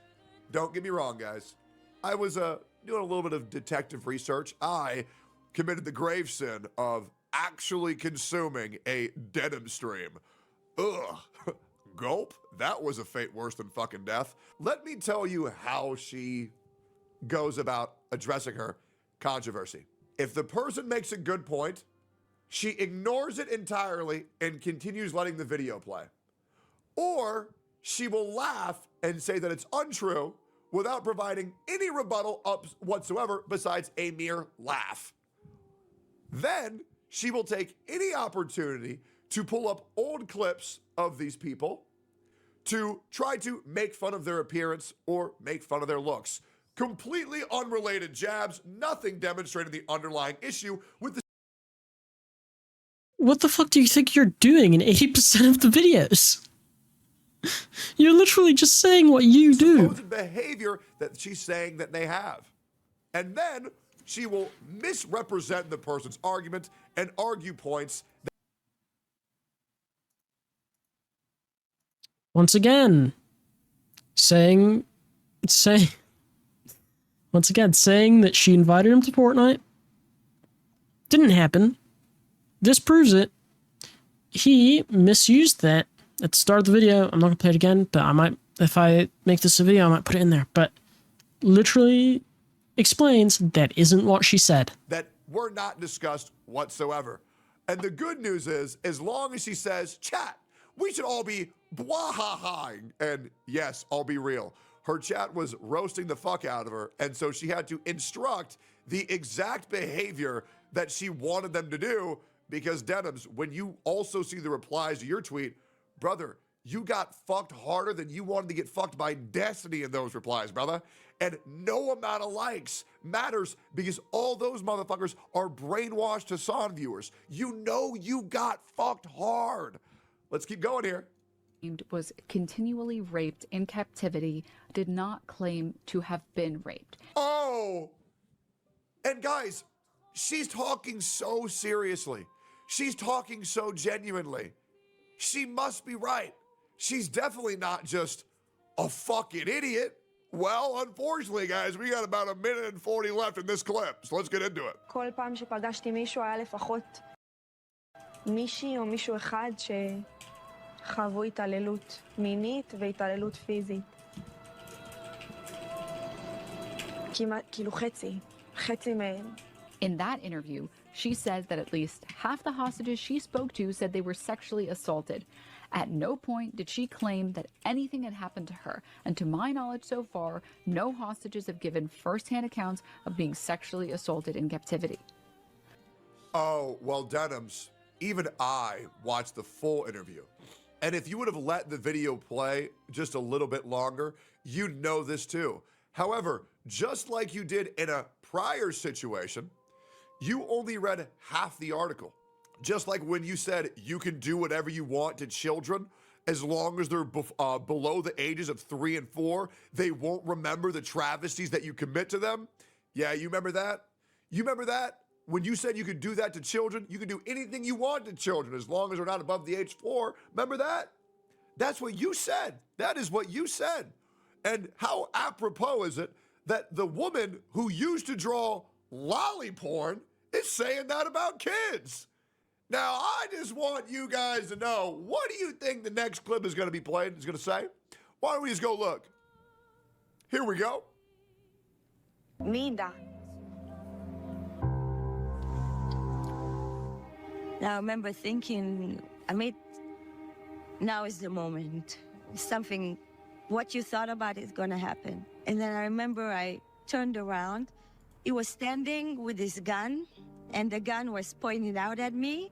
Don't get me wrong, guys. I was doing a little bit of detective research. I committed the grave sin of actually consuming a Denim stream. Ugh. Gulp. That was a fate worse than fucking death. Let me tell you how she goes about addressing her controversy. If the person makes a good point, she ignores it entirely and continues letting the video play. Or she will laugh and say that it's untrue without providing any rebuttal up whatsoever besides a mere laugh. Then she will take any opportunity to pull up old clips of these people to try to make fun of their appearance or make fun of their looks. Completely unrelated jabs, nothing demonstrating the underlying issue with the What the fuck do you think you're doing in 80% of the videos? You're literally just saying what you do. supposed behavior that she's saying that they have. And then she will misrepresent the person's argument and argue points. Once again, saying that she invited him to Fortnite. Didn't happen. This proves it. He misused that at the start of the video. I'm not gonna play it again, but I might, if I make this a video, I might put it in there. But literally explains that isn't what she said. That were not discussed whatsoever. And the good news is, as long as she says, chat, we should all be blah-ha-haing. And yes, I'll be real. Her chat was roasting the fuck out of her. And so she had to instruct the exact behavior that she wanted them to do, because Denims, when you also see the replies to your tweet, brother, you got fucked harder than you wanted to get fucked by Destiny in those replies, brother. And no amount of likes matters, because all those motherfuckers are brainwashed Hassan viewers. You know you got fucked hard. Let's keep going here. was continually raped in captivity did not claim to have been raped. Oh, and guys, she's talking so seriously. She's talking so genuinely. She must be right. She's definitely not just a fucking idiot. Well, unfortunately, guys, we got about 1:40 left in this clip, so let's get into it. כל פעם שפגשתי מישהו היה לפחות מישהי או מישהו אחד שחוו התעללות מינית והתעללות פיזית. כמעט, כאילו חצי. חצי מהם. In that interview, she says that at least half the hostages she spoke to said they were sexually assaulted. At no point did she claim that anything had happened to her, and to my knowledge so far, no hostages have given first-hand accounts of being sexually assaulted in captivity. Oh, well, Denims, even I watched the full interview. And if you would have let the video play just a little bit longer, you'd know this too. However, just like you did in a prior situation, you only read half the article. Just like when you said you can do whatever you want to children, as long as they're below the ages of 3 and 4, they won't remember the travesties that you commit to them. Yeah, you remember that? You remember that? When you said you could do that to children, you can do anything you want to children as long as they're not above the age 4. Remember that? That's what you said. That is what you said. And how apropos is it that the woman who used to draw lolly porn is saying that about kids? Now, I just want you guys to know, what do you think the next clip is going to be played? It's going to say? Why don't we just go look? Here we go. מי ידע? Now I remember thinking, now is the moment. Something, what you thought about is gonna happen. And then I remember I turned around. He was standing with his gun, and the gun was pointed out at me,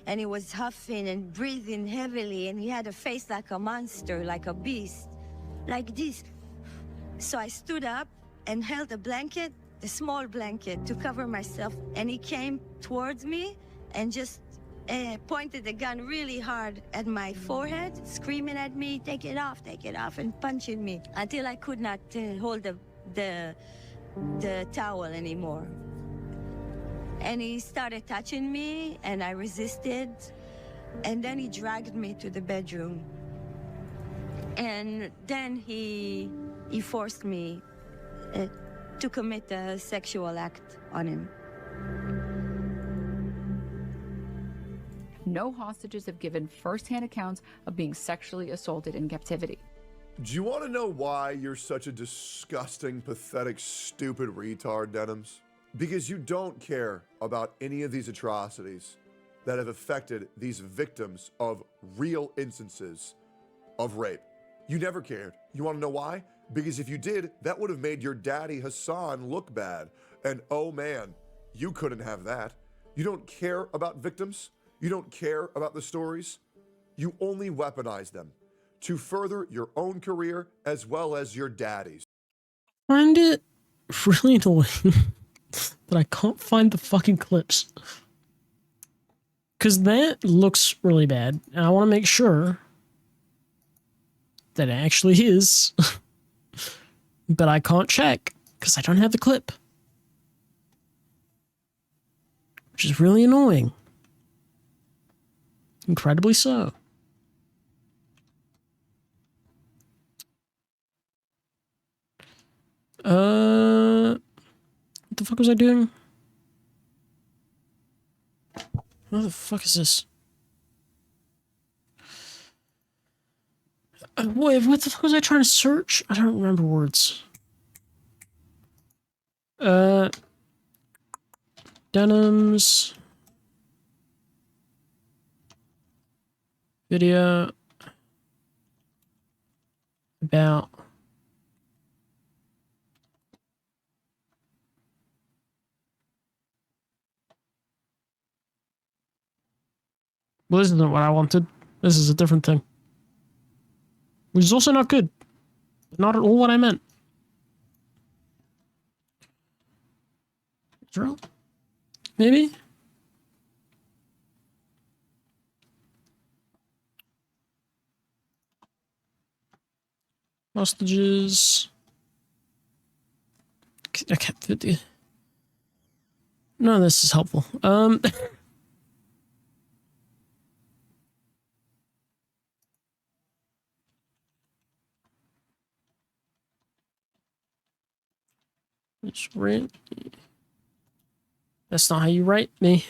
and he was huffing and breathing heavily, and he had a face like a monster, like a beast, like this. So I stood up and held a blanket, a small blanket, to cover myself, and he came towards me and just pointed the gun really hard at my forehead, screaming at me, take it off, and punching me until I could not hold the towel anymore. And he started touching me, and I resisted, and then he dragged me to the bedroom. And then he forced me to commit a sexual act on him. No hostages have given first-hand accounts of being sexually assaulted in captivity. Do you want to know why you're such a disgusting, pathetic, stupid retard, Denims? Because you don't care about any of these atrocities that have affected these victims of real instances of rape. You never cared. You want to know why? Because if you did, that would have made your daddy Hassan look bad. And oh man, you couldn't have that. You don't care about victims. You don't care about the stories. You only weaponize them to further your own career as well as your daddy's. I find it really annoying that I can't find the fucking clips. Because that looks really bad, and I want to make sure that it actually is. But I can't check, because I don't have the clip. Which is really annoying. Incredibly so. What the fuck was I doing? What the fuck is this? Wait, what the fuck was I trying to search? I don't remember words. Denims. Video about well, this isn't what I wanted. This is a different thing. Which is also not good. Not at all what I meant. Israel? Maybe? Hostages. Okay. None of this is helpful. Let's rate. That's not how you write me.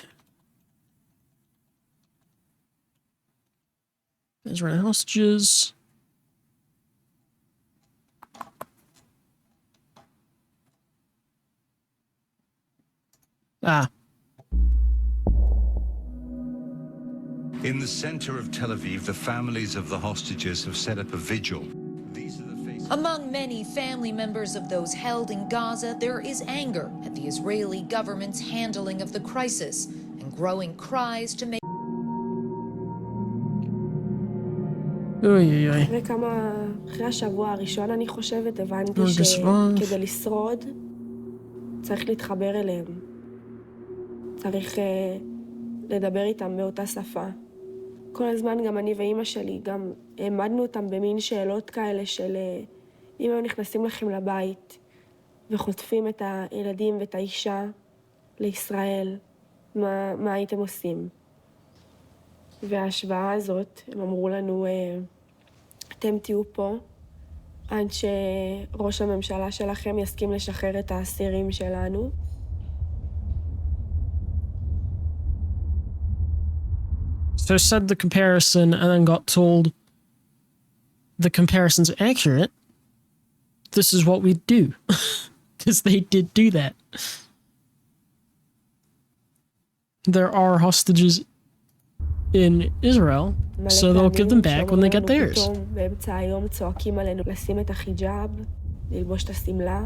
Israeli hostages. Ah. In the center of Tel Aviv, the families of the hostages have set up a vigil. These are the faces. Among many family members of those held in Gaza, there is anger at the Israeli government's handling of the crisis and growing cries to make אחרי השבוע הראשון, אני חושבת, הבנתי שכדי לשרוד, צריך להתחבר אליהם. צריך לדבר איתם באותה שפה. כל הזמן גם אני ואימא שלי, גם העמדנו אותם במין שאלות כאלה של אם הם נכנסים לכם לבית וחוטפים את הילדים ואת האישה לישראל, מה הייתם עושים? וההשוואה הזאת, הם אמרו לנו, אתם תהיו פה עד שראש הממשלה שלכם יסכים לשחרר את האסירים שלנו. So said the comparison and then got told the comparison's accurate. This is what we do. Because they did do that. There are hostages in Israel, so they'll give them back when they get theirs. באמצע היום צועקים עלינו לשים את החיג'אב, ללבוש את הסמלה,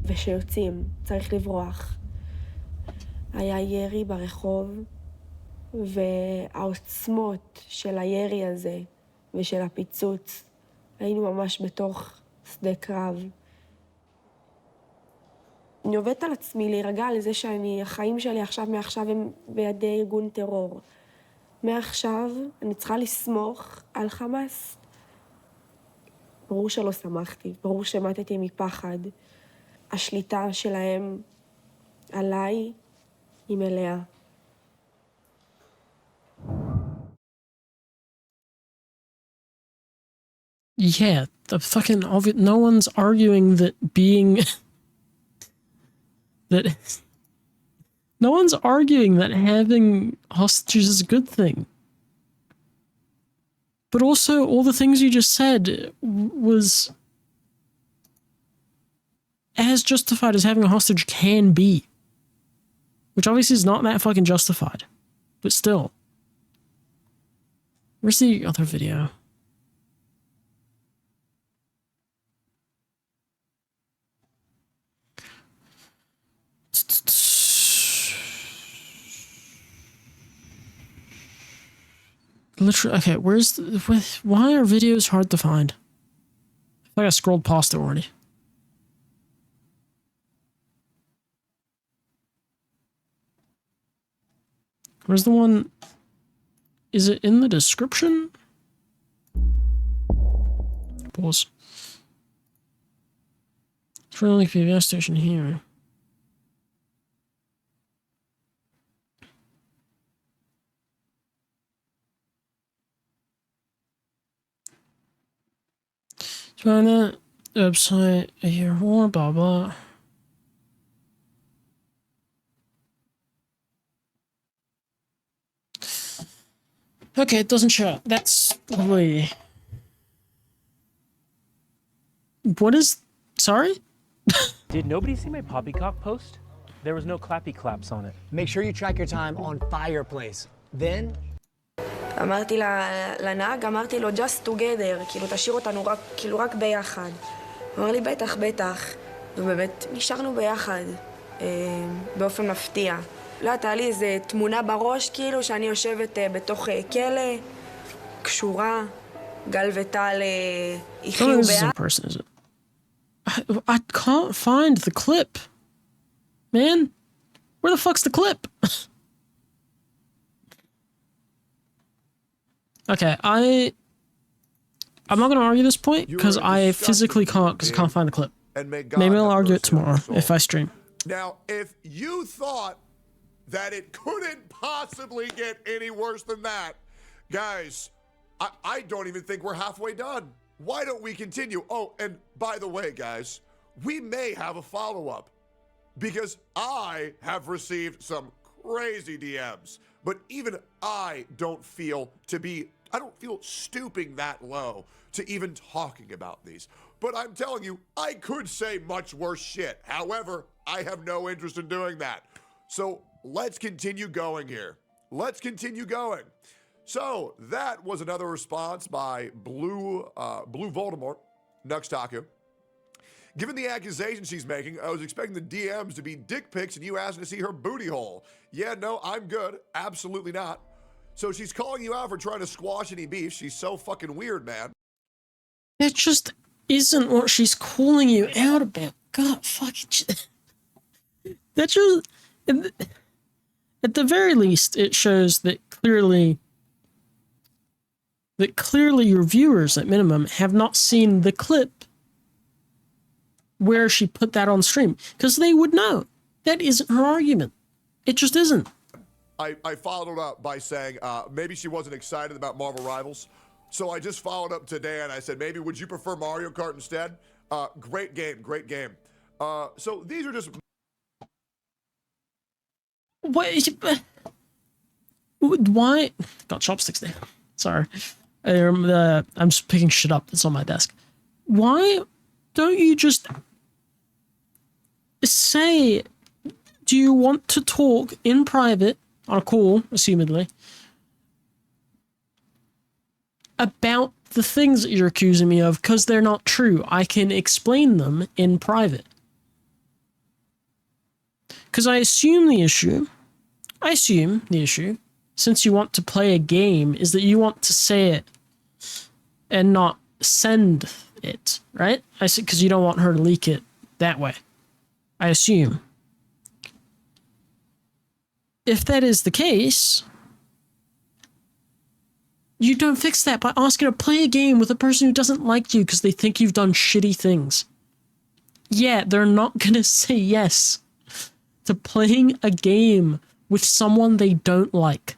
ושיוצאים, צריך לברוח. היה ירי ברחוב, והעוצמות של הירי הזה ושל הפיצוץ, היינו ממש בתוך שדה קרב. אני עובדת על עצמי להירגע לזה החיים שלי מעכשיו הם בידי ארגון טרור. מעכשיו אני צריכה לסמוך על חמאס. ברור שלא שמחתי, ברור שמתתי מפחד. השליטה שלהם עליי היא מלאה. Yeah, the fucking obvious. No one's arguing that being that. No one's arguing that having hostages is a good thing. But also, all the things you just said was as justified as having a hostage can be. Which obviously is not that fucking justified. But still. Where's the other video? Literally, okay, why are videos hard to find? I feel like I scrolled past it already. Where's the one? Is it in the description? Pause. It's really like the gas station here. Find that website here or blah blah. Okay, it doesn't show up. That's lovely. What is... Sorry? Did nobody see my poppycock post? There was no clappy claps on it. Make sure you track your time on Fireplace. Then... אמרתי לנהג, אמרתי לו, just together, כאילו תשאיר אותנו רק ביחד. הוא אמר לי, בטח, בטח. ובאמת, נשארנו ביחד, באופן מפתיע. לא, הייתה לי איזו תמונה בראש, כאילו, שאני יושבת בתוך כלא, קשורה, גל וטל יחיו ביחד. I can't find the clip. Man, where the fuck's the clip? Okay, I'm not going to argue this point because I physically can't because I can't find the clip. Maybe I'll argue it tomorrow if I stream. Now, if you thought that it couldn't possibly get any worse than that, guys, I don't even think we're halfway done. Why don't we continue? Oh, and by the way, guys, we may have a follow-up because I have received some crazy DMs, but even I don't feel stooping that low to even talking about these. But I'm telling you, I could say much worse shit. However, I have no interest in doing that. So let's continue going here. Let's continue going. So that was another response by Blue Voldemort, Nuxtaku. Given the accusation she's making, I was expecting the DMs to be dick pics and you asking to see her booty hole. Yeah, no, I'm good. Absolutely not. So she's calling you out for trying to squash any beef. She's so fucking weird, man. That just isn't what she's calling you out about. God, fucking... That just... At the very least, it shows that clearly your viewers, at minimum, have not seen the clip where she put that on stream. Because they would know. That isn't her argument. It just isn't. I followed up by saying maybe she wasn't excited about Marvel Rivals. So I just followed up today and I said, maybe would you prefer Mario Kart instead? Great game, great game. So these are just... Why? Got chopsticks there. Sorry. I'm just picking shit up that's on my desk. Why don't you just say, do you want to talk in private, on a call, assumedly, about the things that you're accusing me of, because they're not true. I can explain them in private. Because I assume the issue, since you want to play a game, is that you want to say it and not send it, right? I said, because you don't want her to leak it that way. I assume. If that is the case, you don't fix that by asking her to play a game with a person who doesn't like you because they think you've done shitty things. Yeah, they're not gonna say yes to playing a game with someone they don't like.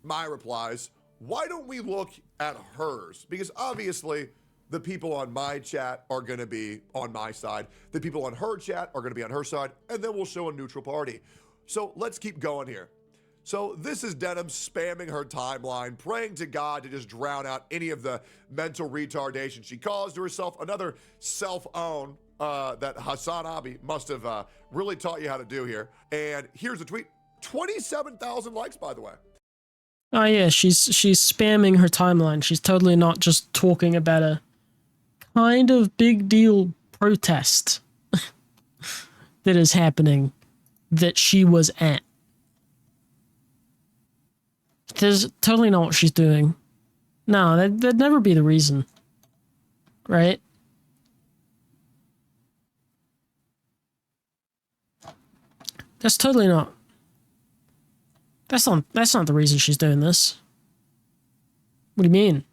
My replies, why don't we look at hers? Because obviously the people on my chat are going to be on my side. The people on her chat are going to be on her side. And then we'll show a neutral party. So let's keep going here. So this is Denim spamming her timeline, praying to God to just drown out any of the mental retardation she caused to herself. Another self-own that Hassan Abi must have really taught you how to do here. And here's a tweet. 27,000 likes, by the way. Oh yeah, she's spamming her timeline. She's totally not just talking about a kind of big deal protest that is happening that she was at. That's totally not what she's doing. No, that'd never be the reason. Right? That's totally not. That's not the reason she's doing this. What do you mean?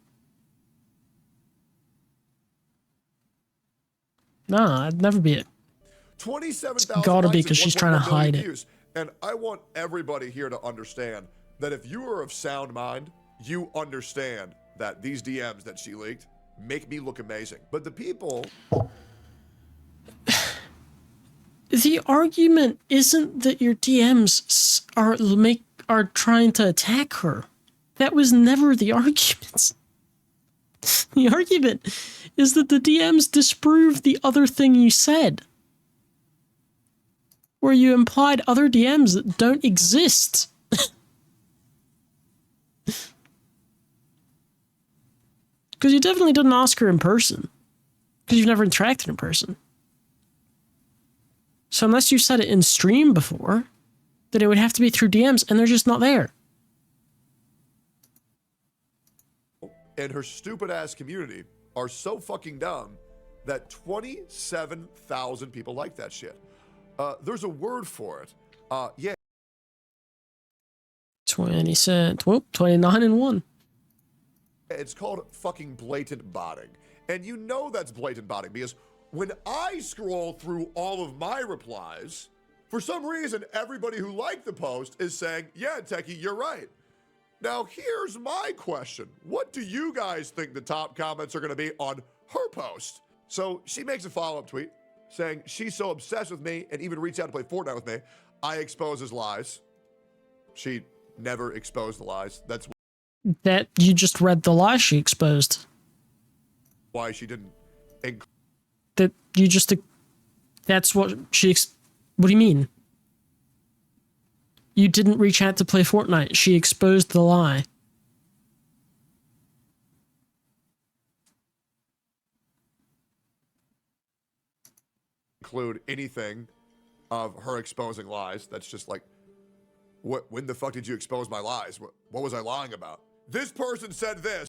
No, I'd never be it. 27,000 gotta be likes because and she's trying to 1.1 million hide it. views. And I want everybody here to understand that if you are of sound mind, you understand that these DMs that she leaked make me look amazing. But the people... The argument isn't that your DMs are trying to attack her. That was never the argument. The argument is that the DMs disprove the other thing you said. Where you implied other DMs that don't exist. Because you definitely didn't ask her in person. Because you've never interacted in person. So unless you said it in stream before, then it would have to be through DMs, and they're just not there. And her stupid ass community are so fucking dumb that 27,000 people like that shit. There's a word for it. Yeah. 29 and 1. It's called fucking blatant botting. And you know that's blatant botting because when I scroll through all of my replies, for some reason, everybody who liked the post is saying, yeah, Techie, you're right. Now, here's my question. What do you guys think the top comments are going to be on her post? So she makes a follow-up tweet saying she's so obsessed with me and even reached out to play Fortnite with me. I expose his lies. She never exposed the lies. That's that you just read the lie she exposed. Why she didn't. That you just. That's what she. What do you mean? You didn't reach out to play Fortnite. She exposed the lie. Include anything of her exposing lies. That's just like, when the fuck did you expose my lies? What was I lying about? This person said this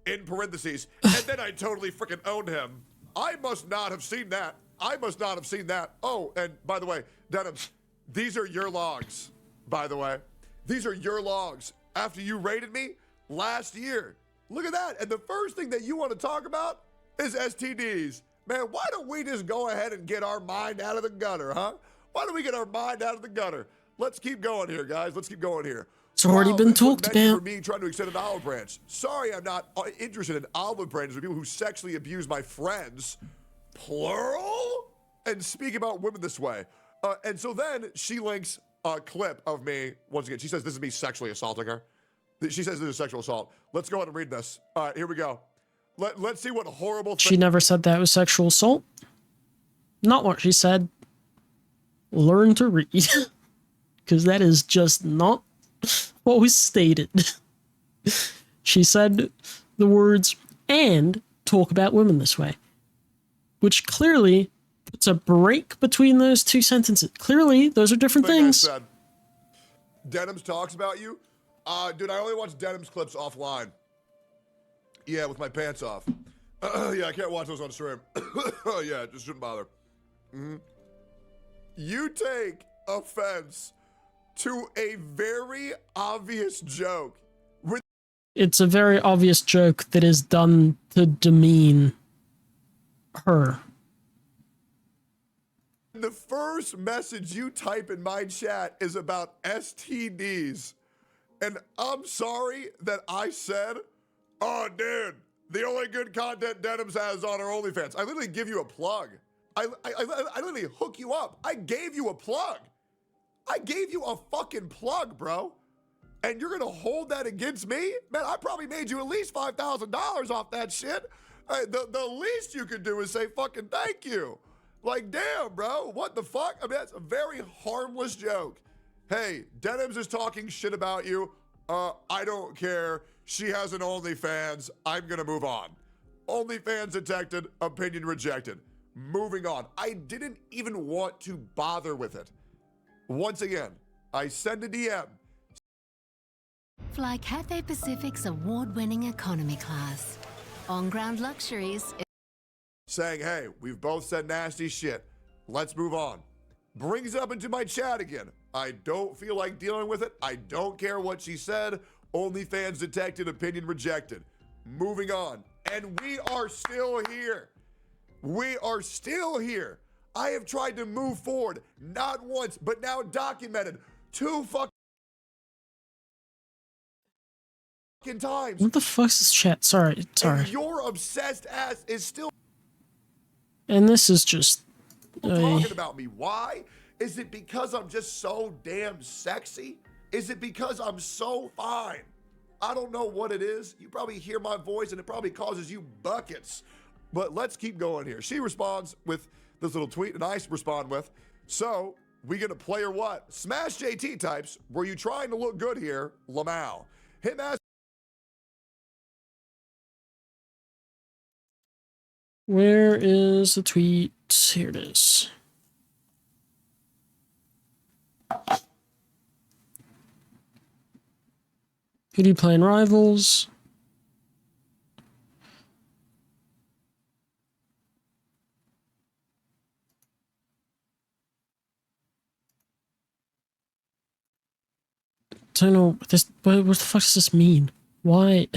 in parentheses, and then I totally freaking owned him. I must not have seen that. I must not have seen that. Oh, and by the way, Denims, these are your logs, by the way. These are your logs after you rated me last year. Look at that. And the first thing that you want to talk about is STDs. Man, why don't we just go ahead and get our mind out of the gutter, huh? Why don't we get our mind out of the gutter? Let's keep going here, guys. Let's keep going here. It's already been talked about. For me trying to extend an olive branch. Sorry, I'm not interested in olive branches with people who sexually abuse my friends, plural, and speak about women this way. And so then she links a clip of me. Once again, she says this is me sexually assaulting her. She says this is sexual assault. Let's go ahead and read this. All right, here we go. Let's see what horrible. She never said that was sexual assault. Not what she said. Learn to read. Because that is just not what was stated. She said the words, and talk about women this way. Which clearly puts a break between those two sentences. Clearly, those are different things. Denims talks about you. Dude, I only watch Denims clips offline. Yeah, with my pants off. Yeah, I can't watch those on stream. Yeah, just shouldn't bother. You take offense to a very obvious joke. It's a very obvious joke that is done to demean her. The first message you type in my chat is about STDs. And I'm sorry that I said, oh, dude, the only good content Denims has on her OnlyFans. I literally give you a plug. I literally hook you up. I gave you a plug. I gave you a fucking plug, bro. And you're going to hold that against me? Man, I probably made you at least $5,000 off that shit. The least you could do is say fucking thank you. Like, damn, bro. What the fuck? I mean, that's a very harmless joke. Hey, Denims is talking shit about you. I don't care. She has an OnlyFans. I'm going to move on. OnlyFans detected. Opinion rejected. Moving on. I didn't even want to bother with it. Once again, I send a DM. Fly Cathay Pacific's award-winning economy class. On-ground luxuries. Saying, hey, we've both said nasty shit. Let's move on. Brings it up into my chat again. I don't feel like dealing with it. I don't care what she said. OnlyFans detected, opinion rejected. Moving on. And we are still here. We are still here. I have tried to move forward, not once, but now documented 2 fucking times. What the fuck's this chat? Sorry. And your obsessed ass is still And this is just talking about me. Why? Is it because I'm just so damn sexy? Is it because I'm so fine? I don't know what it is. You probably hear my voice and it probably causes you buckets. But let's keep going here. She responds with this little tweet and I respond with, so we gonna play or what? Smash JT types, were you trying to look good here? Lamau. Him asking. Where is the tweet? Here it is. Who do you play in Rivals? Don't know this. What the fuck does this mean? Why?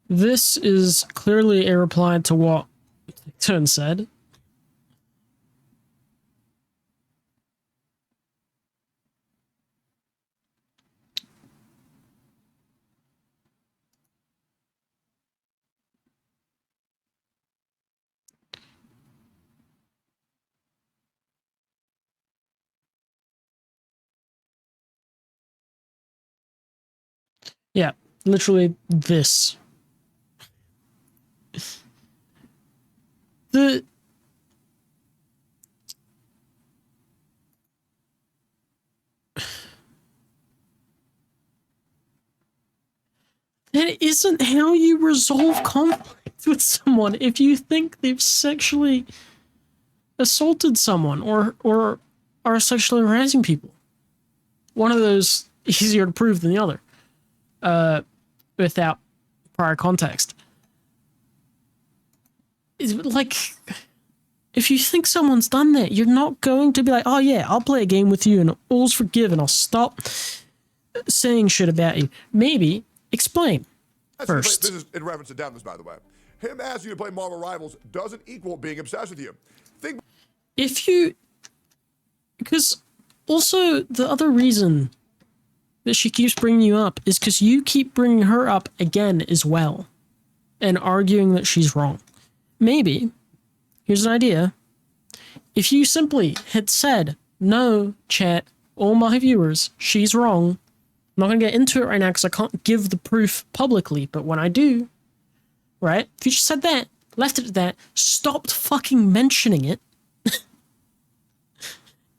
This is clearly a reply to what Tectone said. Yeah, literally this. That isn't how you resolve conflict with someone if you think they've sexually assaulted someone or are sexually harassing people. One of those easier to prove than the other, without prior context. It's like, if you think someone's done that, you're not going to be like, oh yeah, I'll play a game with you and all's forgiven. I'll stop saying shit about you. Maybe explain first. This is in reference to denims, by the way. Him asking you to play Marvel Rivals doesn't equal being obsessed with you. If you... Because also the other reason that she keeps bringing you up is because you keep bringing her up again as well and arguing that she's wrong. Maybe, here's an idea, if you simply had said, no, chat, all my viewers, she's wrong. I'm not going to get into it right now because I can't give the proof publicly, but when I do, right, if you just said that, left it at that, stopped fucking mentioning it,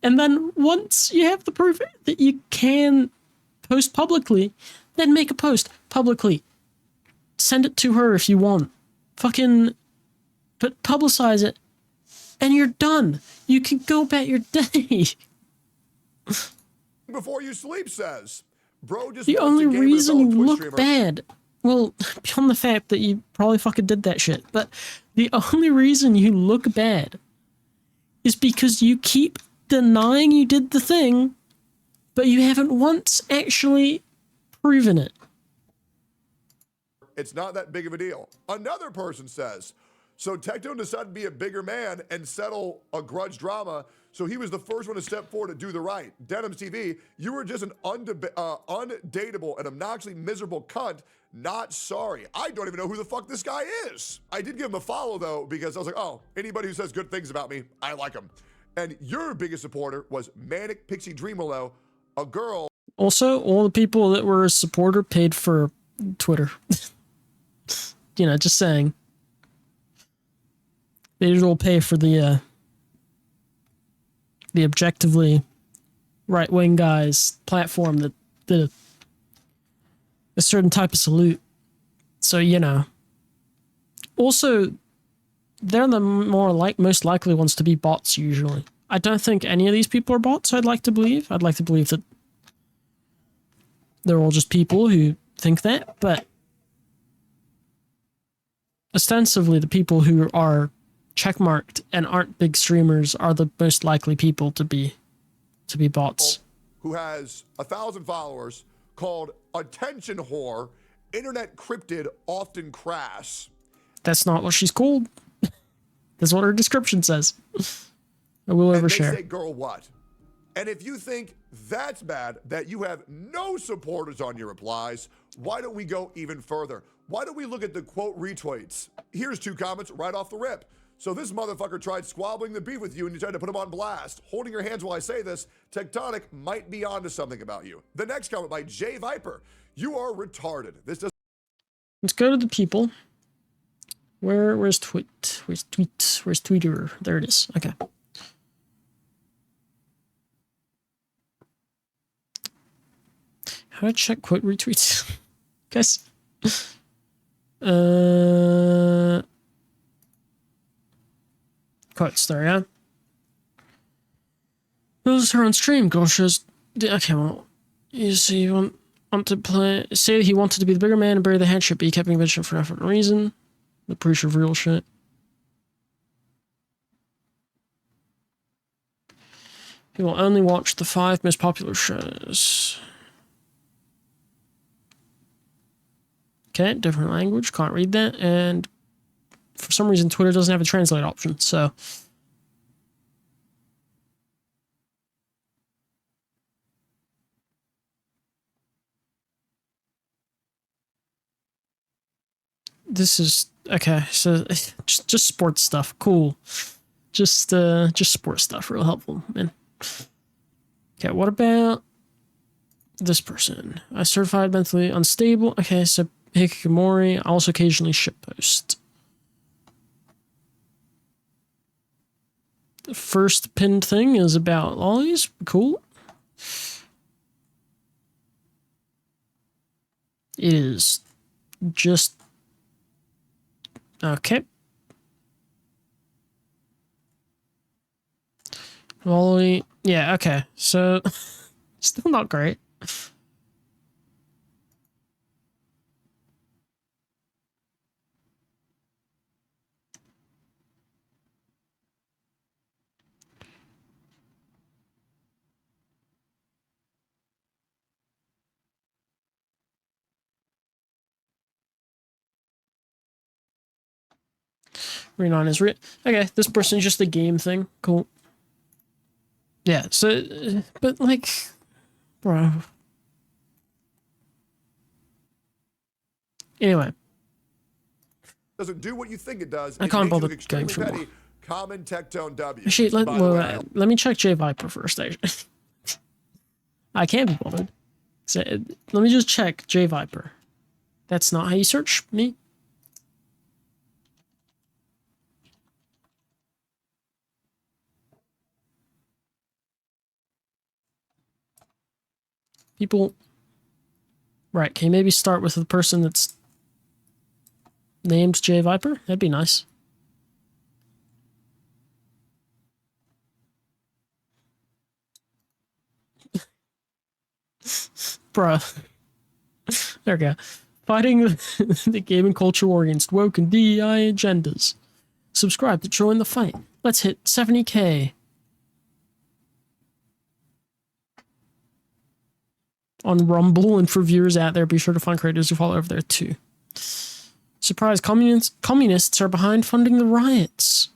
and then once you have the proof that you can post publicly, then make a post publicly. Send it to her if you want. Fucking, but publicize it, and you're done. You can go about your day. Before you sleep says, bro, just the only reason you look bad, well, beyond the fact that you probably fucking did that shit, but the only reason you look bad is because you keep denying you did the thing, but you haven't once actually proven it. It's not that big of a deal. Another person says, so Tectone decided to be a bigger man and settle a grudge drama, so he was the first one to step forward to do the right. Denims TV, you were just an undateable and obnoxiously miserable cunt. Not sorry. I don't even know who the fuck this guy is. I did give him a follow, though, because I was like, oh, anybody who says good things about me, I like him. And your biggest supporter was Manic Pixie Dreamalo, a girl. Also, all the people that were a supporter paid for Twitter. You know, just saying. They did all pay for the objectively right-wing guys platform that did a certain type of salute. So, you know. Also, they're the most likely ones to be bots usually. I don't think any of these people are bots, I'd like to believe. I'd like to believe that they're all just people who think that, but ostensibly the people who are checkmarked and aren't big streamers are the most likely people to be bots. Who has 1,000 followers, called attention whore, internet cryptid, often crass. That's not what she's called. That's what her description says. I will overshare. They say, girl, what? And if you think that's bad, that you have no supporters on your replies, why don't we go even further? Why don't we look at the quote retweets? Here's 2 comments right off the rip. So this motherfucker tried squabbling the beef with you and you tried to put him on blast. Holding your hands while I say this, Tectonic might be onto something about you. The next comment by Jay Viper. You are retarded. This does. Let's go to the people. Where's tweet? Where's tweet? Where's Twitter? There it is. Okay. How do I check quote retweets? Guys. Quotes there, yeah? This is her on stream. Girl shows. Okay, well, you see, you want to play. Say that he wanted to be the bigger man and bury the headship, but he kept being mentioned for no different reason. The proof of real shit. He will only watch the 5 most popular shows. Okay, different language, can't read that, and for some reason Twitter doesn't have a translate option, so. This is, okay, so just sports stuff, cool. Just sports stuff, real helpful, man. Okay, what about this person? I certified mentally unstable. Okay, so Hikikomori, I also occasionally shitpost. The first pinned thing is about lollies. Cool. It is just... Okay. Wally... Yeah, okay. So, still not great. Renon is okay, this person's just a game thing. Cool. Yeah, so, but like, bro. Anyway. Doesn't do what you think it does. I can't bother going through more. Common tectone W. Actually, let me check J Viper first. I can't be bothered. So, let me just check J Viper. That's not how you search me. People... Right, can you maybe start with the person that's named J Viper? That'd be nice. Bruh. There we go. Fighting the gaming culture war against woke and DEI agendas. Subscribe to join the fight. Let's hit 70k. On Rumble, and for viewers out there, be sure to find creators who follow over there too. Surprise, communists are behind funding the riots.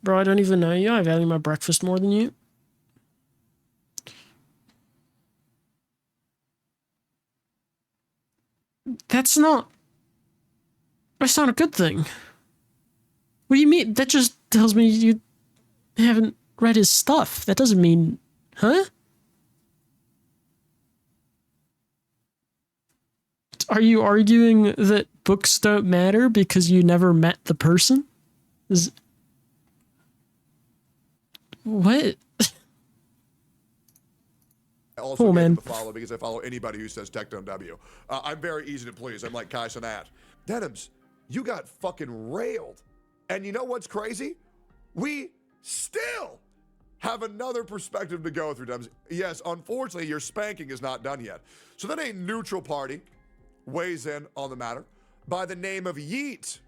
Bro, I don't even know you. I value my breakfast more than you. That's not a good thing. What do you mean? That just tells me you haven't read his stuff. That doesn't mean... Huh? Are you arguing that books don't matter because you never met the person? What? I also Oh, man. to follow because I follow anybody who says tectone W. I'm very easy to please. I'm like Kai Cenat. Denims, you got fucking railed. And you know what's crazy? We still have another perspective to go through, Denims. Yes, unfortunately, your spanking is not done yet. So then a neutral party weighs in on the matter by the name of Yeet,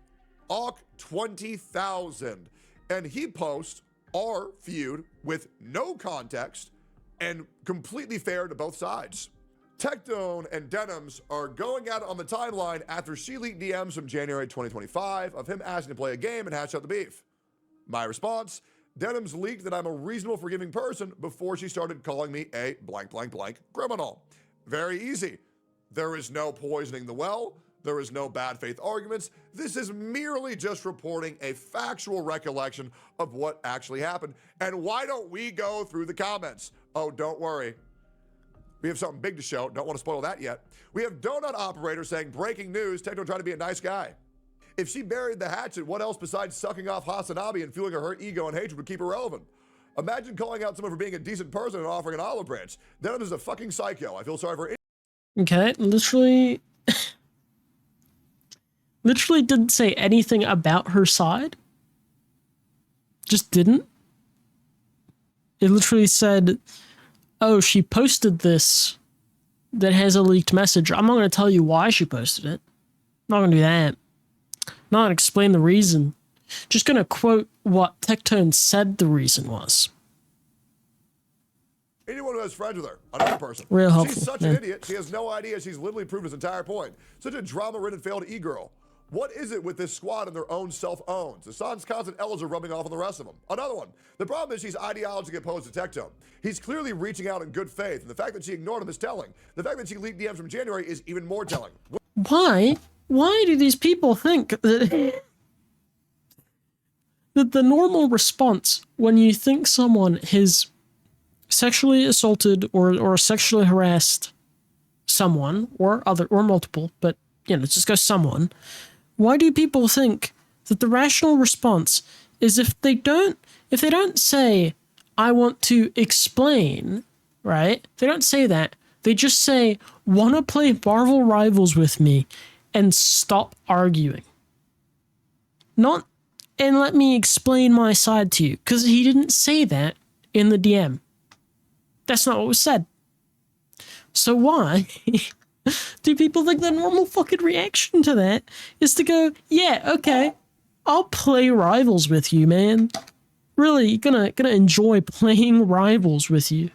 Awk 20,000. And he posts our feud with no context and completely fair to both sides. Tectone and Denims are going at it on the timeline after she leaked DMs from January 2025 of him asking to play a game and hash out the beef. My response, Denims leaked that I'm a reasonable, forgiving person before she started calling me a blank, blank, blank criminal. Very easy. There is no poisoning the well. There is no bad faith arguments. This is merely just reporting a factual recollection of what actually happened. And why don't we go through the comments? Oh, don't worry. We have something big to show. Don't want to spoil that yet. We have Donut Operator saying, breaking news, Tectone trying to be a nice guy. If she buried the hatchet, what else besides sucking off Hasanabi and fueling her ego and hatred would keep her relevant? Imagine calling out someone for being a decent person and offering an olive branch. Denim is a fucking psycho. I feel sorry for... Okay, literally didn't say anything about her side. Just didn't. It literally said, oh, she posted this that has a leaked message. I'm not going to tell you why she posted it. I'm not going to do that. I'm not going to explain the reason. Just going to quote what Tectone said the reason was. Anyone who has friends with her, another person. Real helpful. She's such an idiot, she has no idea she's literally proved his entire point. Such a drama-ridden failed e-girl. What is it with this squad and their own self-owns? Hassan's constant L's are rubbing off on the rest of them. Another one. The problem is she's ideologically opposed to Tectone. He's clearly reaching out in good faith, and the fact that she ignored him is telling. The fact that she leaked DMs from January is even more telling. Why? Why do these people think that the normal response when you think someone has sexually assaulted or sexually harassed someone or multiple, but let's just go someone. Why do people think that the rational response is if they don't say, I want to explain, right? If they don't say that, They just say, wanna play Marvel Rivals with me and stop arguing. Not, and let me explain my side to you, because he didn't say that in the DM. That's not what was said. So why do people think the normal fucking reaction to that is to go, yeah, okay, I'll play Rivals with you, man. Really gonna enjoy playing Rivals with you.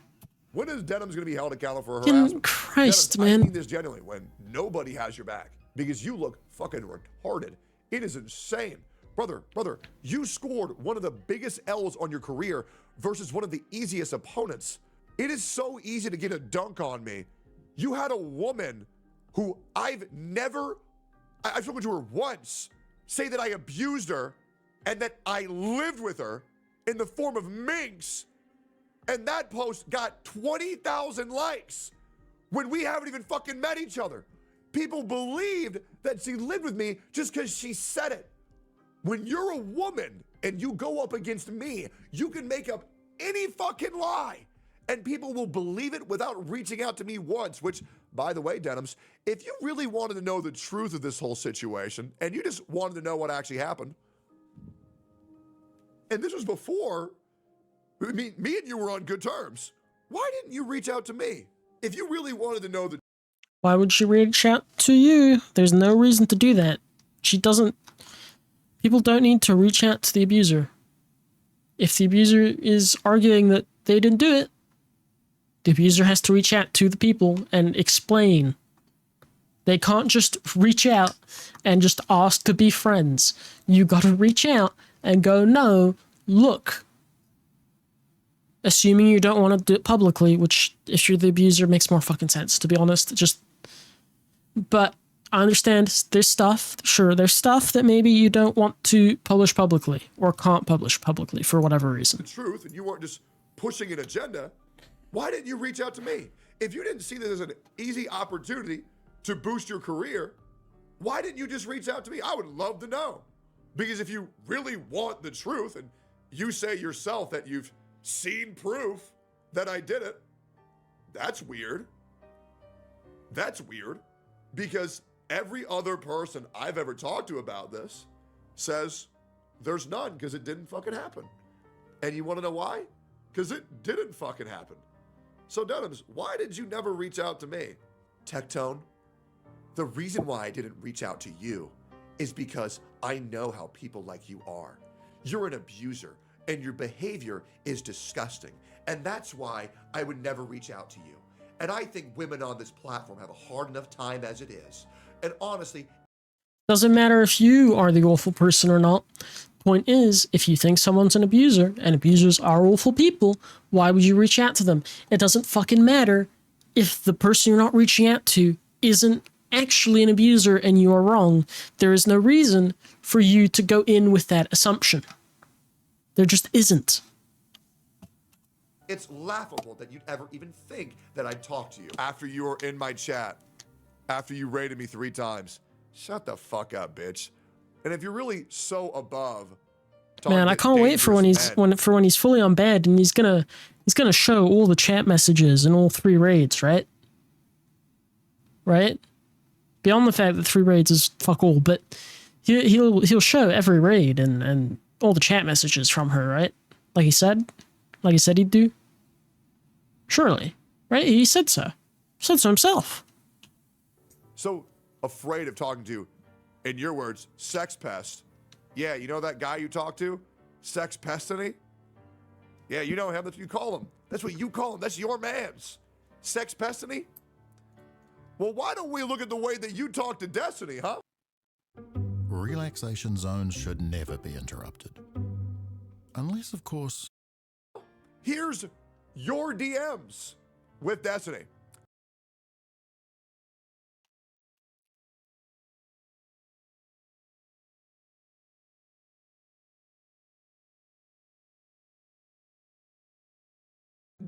When is Denims going to be held accountable for Fucking harassment? Christ, Denims, I man. mean this genuinely. When nobody has your back because you look fucking retarded. It is insane. Brother, you scored one of the biggest L's on your career versus one of the easiest opponents. It is so easy to get a dunk on me. You had a woman who I've spoken to her once, say that I abused her and that I lived with her in the form of minks. And that post got 20,000 likes when we haven't even fucking met each other. People believed that she lived with me just because she said it. When you're a woman and you go up against me, you can make up any fucking lie and people will believe it without reaching out to me once, which, by the way, Denims, if you really wanted to know the truth of this whole situation and you just wanted to know what actually happened, and this was before, me and you were on good terms, why didn't you reach out to me? If you really wanted to know the... Why would she reach out to you? There's no reason to do that. She doesn't... People don't need to reach out to the abuser. If the abuser is arguing that they didn't do it, the abuser has to reach out to the people and explain. They can't just reach out and just ask to be friends. You gotta reach out and go, no, look. Assuming you don't want to do it publicly, which if you're the abuser makes more fucking sense, to be honest. But I understand there's stuff, sure, there's stuff that maybe you don't want to publish publicly or can't publish publicly for whatever reason. The truth, and you weren't just pushing an agenda, why didn't you reach out to me? If you didn't see this as an easy opportunity to boost your career, why didn't you just reach out to me? I would love to know. Because if you really want the truth and you say yourself that you've seen proof that I did it, that's weird. That's weird because every other person I've ever talked to about this says there's none because it didn't fucking happen. And you want to know why? Because it didn't fucking happen. So Denims, why did you never reach out to me? Tectone, the reason why I didn't reach out to you is because I know how people like you are. You're an abuser and your behavior is disgusting. And that's why I would never reach out to you. And I think women on this platform have a hard enough time as it is. And honestly, doesn't matter if you are the awful person or not. Point is, if you think someone's an abuser, and abusers are awful people, why would you reach out to them? It doesn't fucking matter if the person you're not reaching out to isn't actually an abuser and you are wrong. There is no reason for you to go in with that assumption. There just isn't. it's laughable that you'd ever even think that I'd talk to you after you were in my chat, after you rated me 3 times. Shut the fuck up, bitch. And if you're really so above, man, I can't wait for when he's fully on bed and he's gonna show all the chat messages in all 3 raids, right? Right? Beyond the fact that 3 raids is fuck all, but he'll show every raid and all the chat messages from her, right? Like he said he'd do. Surely, right? He said so. Said so himself. So afraid of talking to, in your words, sex pest. Yeah, you know that guy you talk to? Sex pestiny? Yeah, you know him. That's what you call him. That's what you call him. That's your man's. Sex pestiny? Well, why don't we look at the way that you talk to Destiny, huh? Relaxation zones should never be interrupted. Unless, of course... Here's your DMs with Destiny.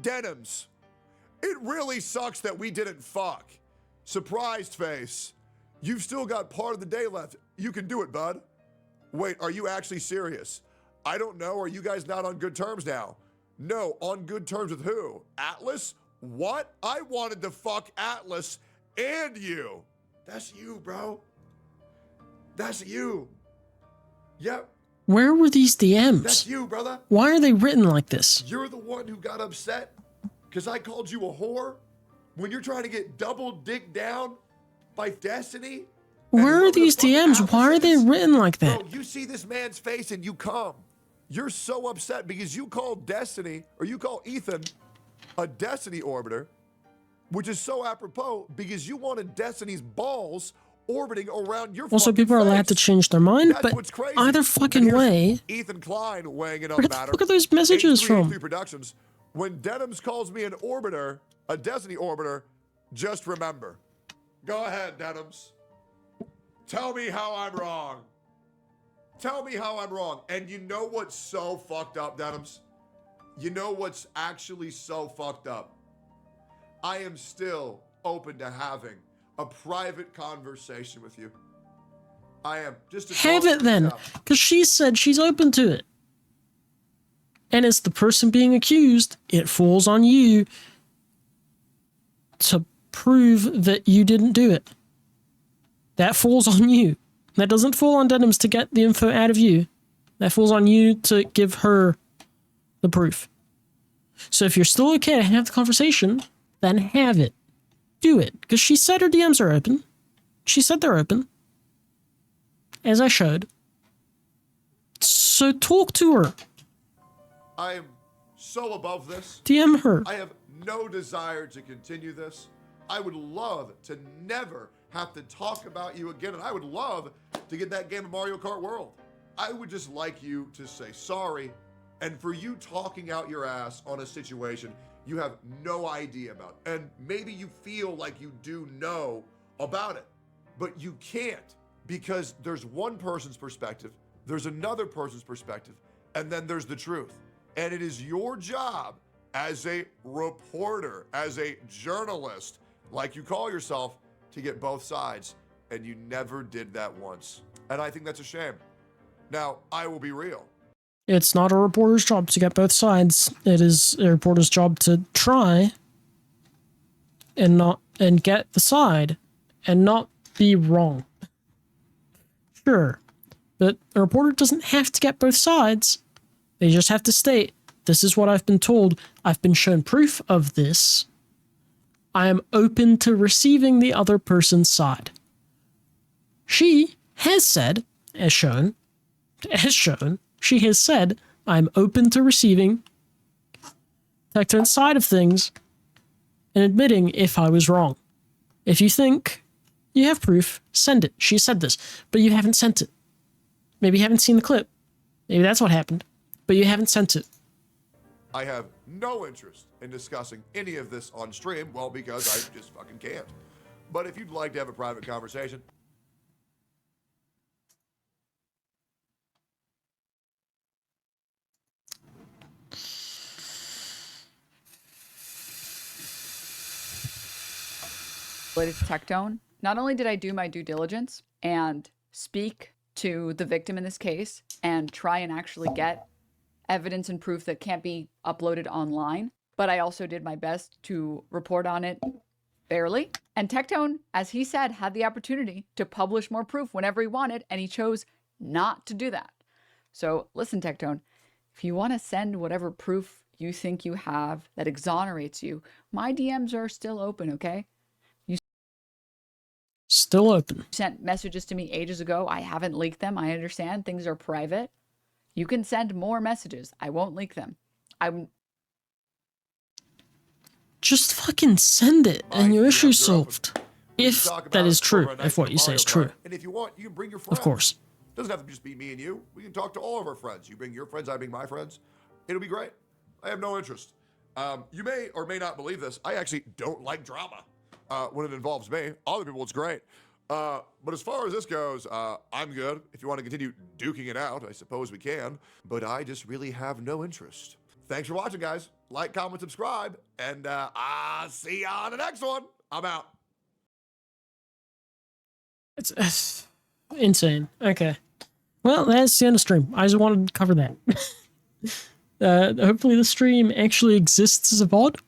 Denims. It really sucks that we didn't fuck. Surprised face. You've still got part of the day left. You can do it, bud. Wait, are you actually serious? I don't know. Are you guys not on good terms now? No, on good terms with who? Atlas? What? I wanted to fuck Atlas and you. That's you, bro. That's you. Yep. Where were these DMs? That's you, brother. Why are they written like this? You're the one who got upset because I called you a whore when you're trying to get double dick down by Destiny. Where are these DMs? Why are they written like that? Bro, you see this man's face and you come. You're so upset because you called Destiny, or you call Ethan a Destiny orbiter, which is so apropos because you wanted Destiny's balls orbiting around your Also, fucking people are allowed face. to change their mind, That's but what's crazy. either fucking way. Ethan Klein weighing in on Where the the matter. fuck are those messages from? 8383 Productions. When Denims calls me an orbiter, a Destiny orbiter, just remember. Go ahead, Denims. Tell me how I'm wrong. Tell me how I'm wrong. And you know what's so fucked up, Denims? You know what's actually so fucked up? I am still open to having a private conversation with you. I am. Just to Have it then, because she said she's open to it. And as the person being accused, it falls on you to prove that you didn't do it. That falls on you. That doesn't fall on Denims to get the info out of you. That falls on you to give her the proof. So if you're still okay to have the conversation, then have it. Do it. Because she said her DMs are open. She said they're open. As I showed. So talk to her. I am so above this. DM her. I have no desire to continue this. I would love to never have to talk about you again, and I would love to get that game of Mario Kart World. I would just like you to say sorry, and for you talking out your ass on a situation you have no idea about, and maybe you feel like you do know about it, but you can't, because there's one person's perspective, there's another person's perspective, and then there's the truth. And it is your job as a reporter, as a journalist, like you call yourself, to get both sides. And you never did that once. And I think that's a shame. Now, I will be real. It's not a reporter's job to get both sides. It is a reporter's job to try and get the side and not be wrong. Sure. But a reporter doesn't have to get both sides. They just have to state, this is what I've been told. I've been shown proof of this. I am open to receiving the other person's side. She has said, as shown, she has said, I'm open to receiving Tectone's side of things and admitting if I was wrong. If you think you have proof, send it. She said this, but you haven't sent it. Maybe you haven't seen the clip. Maybe that's what happened, but you haven't sent it. I have no interest in discussing any of this on stream, well, because I just fucking can't. But if you'd like to have a private conversation, related to Tectone, not only did I do my due diligence and speak to the victim in this case and try and actually get evidence and proof that can't be uploaded online, but I also did my best to report on it fairly. And Tectone, as he said, had the opportunity to publish more proof whenever he wanted, and he chose not to do that. So listen, Tectone, if you want to send whatever proof you think you have that exonerates you, my DMs are still open, okay? Still open. Sent messages to me ages ago. I haven't leaked them. I understand things are private. You can send more messages. I won't leak them. Just fucking send it and your issue's solved. If that is true, if what you say is true. and if you want, you can bring your friends. Of course. Doesn't have to just be me and you. We can talk to all of our friends. You bring your friends, I bring my friends. It'll be great. I have no interest. You may or may not believe this. I actually don't like drama when it involves me. Other people, it's great. But as far as this goes, I'm good. If you want to continue duking it out, I suppose we can. But I just really have no interest. Thanks for watching, guys. Like, comment, subscribe, and I'll see you on the next one. I'm out. It's insane. Okay. Well, that's the end of stream. I just wanted to cover that. Hopefully the stream actually exists as a VOD.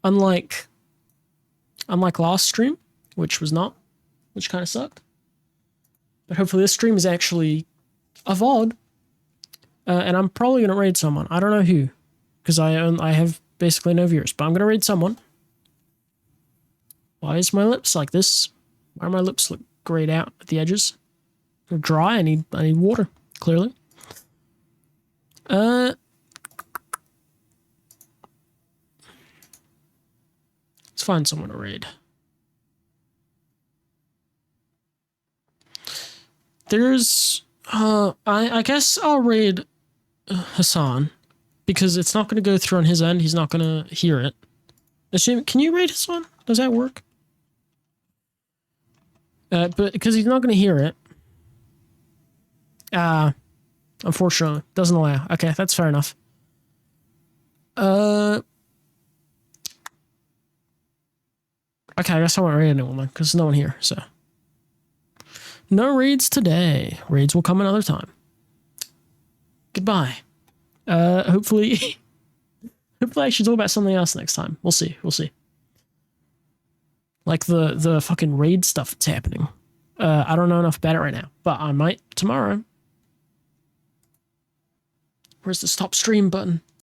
Unlike last stream, which kind of sucked. But hopefully this stream is actually a VOD. And I'm probably going to raid someone. I don't know who, because I have basically no viewers, but I'm going to raid someone. Why is my lips like this? Why are my lips look grayed out at the edges? They're dry. I need water, clearly. Let's find someone to raid. There's I guess I'll raid Hassan, because it's not going to go through on his end. He's not going to hear it. Can you raid Hassan? Does that work? But because he's not going to hear it. Unfortunately, doesn't allow. Okay, that's fair enough. Okay, I guess I won't raid anyone then, because there's no one here, so. No raids today. Raids will come another time. Goodbye. Hopefully I should talk about something else next time. We'll see. Like the fucking raid stuff that's happening. I don't know enough about it right now, but I might tomorrow. Where's the stop stream button?